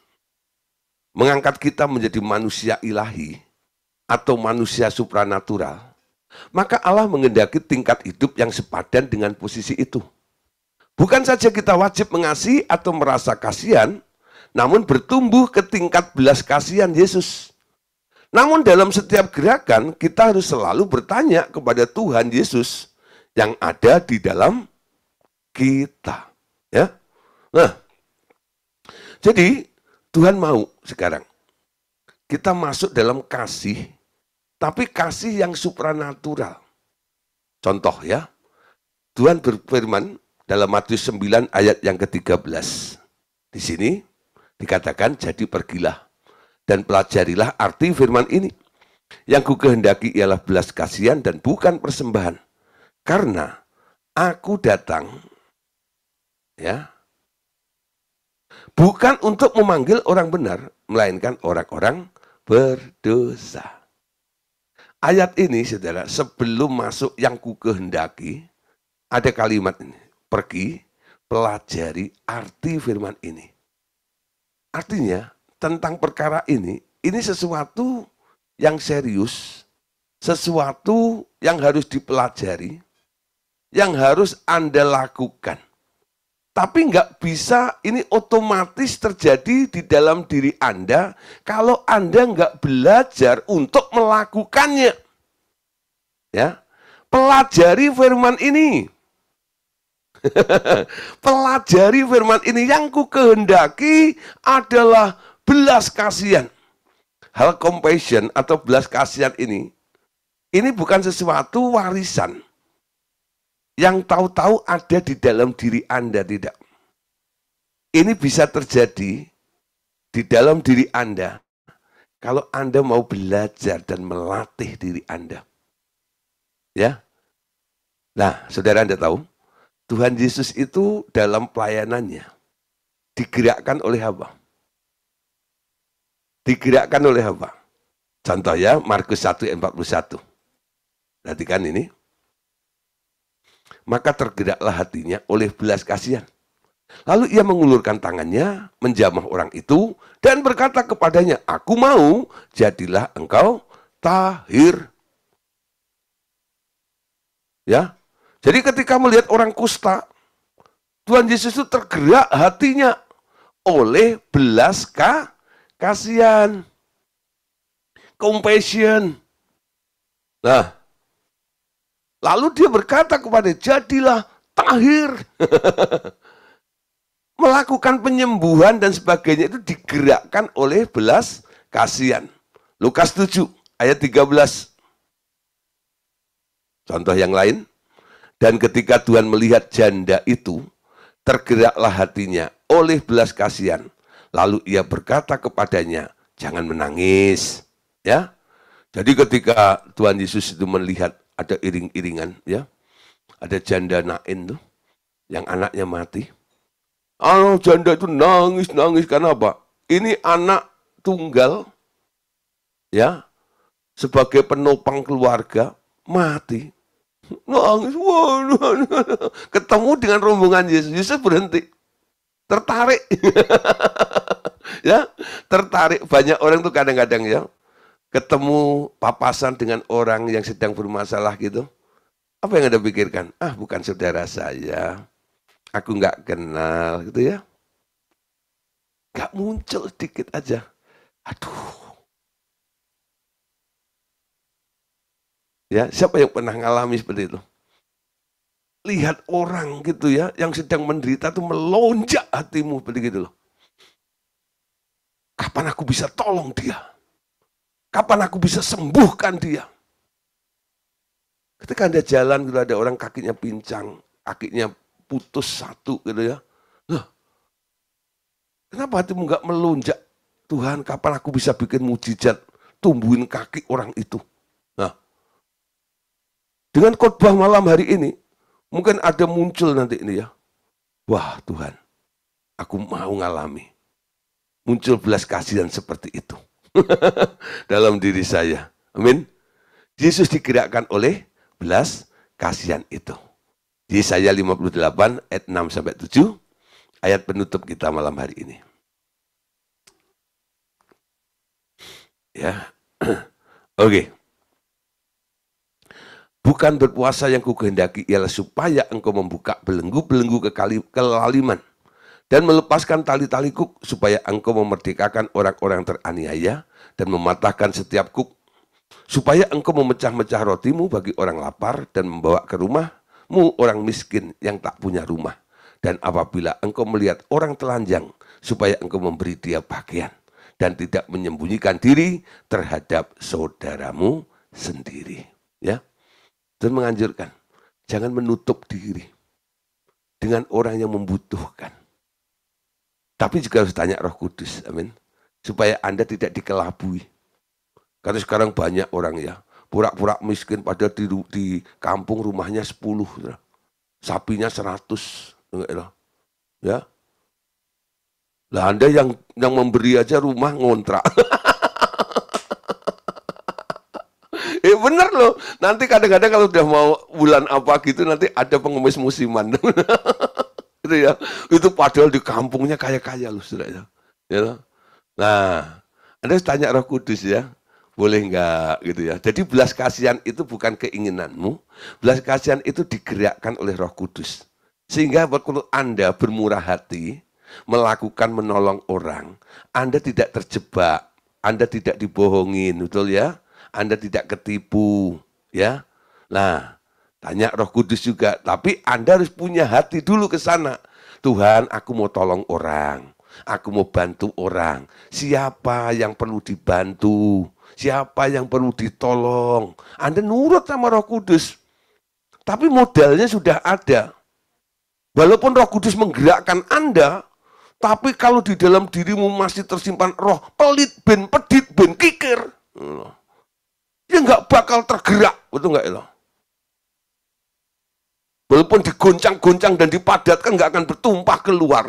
mengangkat kita menjadi manusia ilahi atau manusia supranatural, maka Allah mengendaki tingkat hidup yang sepadan dengan posisi itu. Bukan saja kita wajib mengasihi atau merasa kasihan, namun bertumbuh ke tingkat belas kasihan Yesus. Namun dalam setiap gerakan, kita harus selalu bertanya kepada Tuhan Yesus yang ada di dalam kita. Ya, nah, jadi Tuhan mau sekarang kita masuk dalam kasih, tapi kasih yang supranatural. Contoh ya, Tuhan berfirman dalam Matius 9 ayat yang ke-13. Di sini dikatakan, jadi pergilah dan pelajarilah arti firman ini. Yang ku kehendaki ialah belas kasihan dan bukan persembahan. Karena aku datang ya, bukan untuk memanggil orang benar, melainkan orang-orang berdosa. Ayat ini, saudara, sebelum masuk yang ku kehendaki, ada kalimat ini. Pergi, pelajari arti firman ini. Artinya, tentang perkara ini sesuatu yang serius, sesuatu yang harus dipelajari, yang harus Anda lakukan. Tapi nggak bisa ini otomatis terjadi di dalam diri Anda kalau Anda nggak belajar untuk melakukannya. Ya, pelajari firman ini. Pelajari firman ini, yang ku kehendaki adalah belas kasihan. Hal compassion atau belas kasihan ini bukan sesuatu warisan yang tahu-tahu ada di dalam diri Anda, tidak. Ini bisa terjadi di dalam diri Anda kalau Anda mau belajar dan melatih diri Anda. Ya. Nah, saudara, Anda tahu, Tuhan Yesus itu dalam pelayanannya digerakkan oleh apa? Digerakkan oleh apa? Contoh ya, Markus 1 ayat 41. Perhatikan ini. Maka tergeraklah hatinya oleh belas kasihan. Lalu ia mengulurkan tangannya, menjamah orang itu, dan berkata kepadanya, aku mau, jadilah engkau tahir. Ya, jadi ketika melihat orang kusta, Tuhan Yesus itu tergerak hatinya oleh belas kasihan, compassion. Nah, lalu dia berkata kepada, jadilah tahir. Melakukan penyembuhan dan sebagainya itu digerakkan oleh belas kasihan. Lukas 7 ayat 13. Contoh yang lain. Dan ketika Tuhan melihat janda itu, tergeraklah hatinya oleh belas kasihan. Lalu ia berkata kepadanya, jangan menangis. Ya. Jadi ketika Tuhan Yesus itu melihat ada iring-iringan, ya, ada janda Nain tuh, yang anaknya mati. Janda itu nangis karena apa? Ini anak tunggal, ya, sebagai penopang keluarga mati. Nangis, ketemu dengan rombongan Yesus, Yesus berhenti, tertarik, ya, tertarik. Banyak orang tuh kadang-kadang ya, ketemu papasan dengan orang yang sedang bermasalah gitu. Apa yang Anda pikirkan? Bukan saudara saya. Aku nggak kenal, gitu ya. nggak muncul sedikit aja. Aduh. Ya, siapa yang pernah ngalami seperti itu? Lihat orang gitu ya, yang sedang menderita tuh melonjak hatimu begitu loh. Kapan aku bisa tolong dia? Kapan aku bisa sembuhkan dia? Ketika Anda jalan gitu ada orang kakinya pincang, kakinya putus satu gitu ya. Loh, kenapa hatimu nggak melonjak? Tuhan, kapan aku bisa bikin mujizat, tumbuhin kaki orang itu? Nah, dengan khotbah malam hari ini, mungkin ada muncul nanti ini ya. Wah Tuhan, aku mau ngalami. Muncul belas kasihan seperti itu. Dalam diri saya. Amin. Yesus digerakkan oleh belas kasihan itu. Yesaya 58 ayat 6-7. Ayat penutup kita malam hari ini. Ya. Oke. Bukan berpuasa yang kukehendaki ialah supaya engkau membuka belenggu-belenggu kelaliman dan melepaskan tali-tali kuk supaya engkau memerdekakan orang-orang teraniaya dan mematahkan setiap kuk supaya engkau memecah-mecah rotimu bagi orang lapar dan membawa ke rumahmu orang miskin yang tak punya rumah. Dan apabila engkau melihat orang telanjang supaya engkau memberi dia pakaian dan tidak menyembunyikan diri terhadap saudaramu sendiri. Ya. Dan menganjurkan, jangan menutup diri dengan orang yang membutuhkan. Tapi juga harus tanya Roh Kudus, amin. Supaya Anda tidak dikelabui. Karena sekarang banyak orang ya, pura-pura miskin padahal di kampung rumahnya 10, sapinya 100. Ya. Lah Anda yang memberi aja rumah ngontrak. Bener loh, nanti kadang-kadang kalau udah mau bulan apa gitu nanti ada pengemis musiman. Gitu ya. Itu padahal di kampungnya kaya-kaya loh, saudara. Ya. Nah, Anda harus tanya Roh Kudus ya. Boleh enggak gitu ya. Jadi belas kasihan itu bukan keinginanmu, belas kasihan itu digerakkan oleh Roh Kudus. Sehingga waktu Anda bermurah hati, melakukan menolong orang, Anda tidak terjebak, Anda tidak dibohongin, betul ya? Anda tidak ketipu, ya. Nah, tanya Roh Kudus juga, tapi Anda harus punya hati dulu ke sana. Tuhan, aku mau tolong orang, aku mau bantu orang. Siapa yang perlu dibantu? Siapa yang perlu ditolong? Anda nurut sama Roh Kudus. Tapi modalnya sudah ada. Walaupun Roh Kudus menggerakkan Anda, tapi kalau di dalam dirimu masih tersimpan roh pelit ben, pedit ben, kikir, ya nggak bakal tergerak, betul nggak ya? Walaupun digoncang-goncang dan dipadatkan nggak akan bertumpah keluar.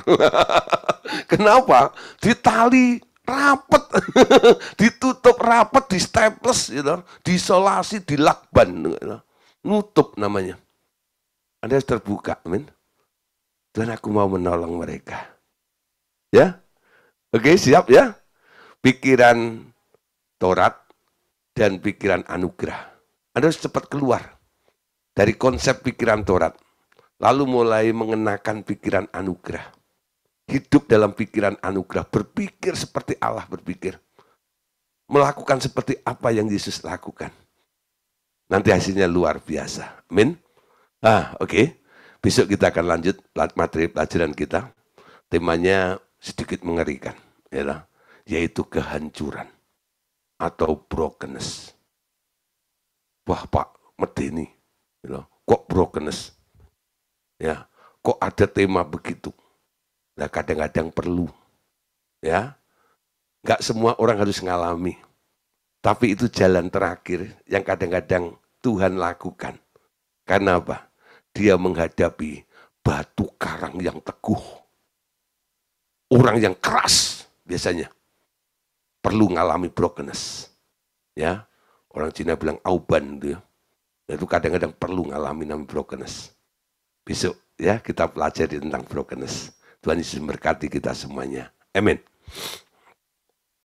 Kenapa? Ditali rapet, ditutup rapet, di staples, gitu, diisolasi, dilakban, gitu. Nutup namanya. Anda harus terbuka, amin. Dan aku mau menolong mereka. Ya, oke, siap ya. Pikiran Taurat dan pikiran anugerah. Anda harus cepat keluar dari konsep pikiran Taurat. Lalu mulai mengenakan pikiran anugerah. Hidup dalam pikiran anugerah. Berpikir seperti Allah berpikir. Melakukan seperti apa yang Yesus lakukan. Nanti hasilnya luar biasa. Amin. Oke. Besok kita akan lanjut materi pelajaran kita. Temanya sedikit mengerikan. Yaitu kehancuran. Atau brokenness. Wah Pak, medeni. Kok brokenness? Ya, kok ada tema begitu? Nah, kadang-kadang perlu. Ya, nggak semua orang harus ngalami. Tapi itu jalan terakhir yang kadang-kadang Tuhan lakukan. Karena apa? Dia menghadapi batu karang yang teguh. Orang yang keras biasanya perlu ngalami brokenness. Ya, orang Cina bilang auban gitu ya. Itu kadang-kadang perlu ngalami namanya brokenness. Besok ya kita pelajari tentang brokenness. Tuhan Yesus memberkati kita semuanya. Amin.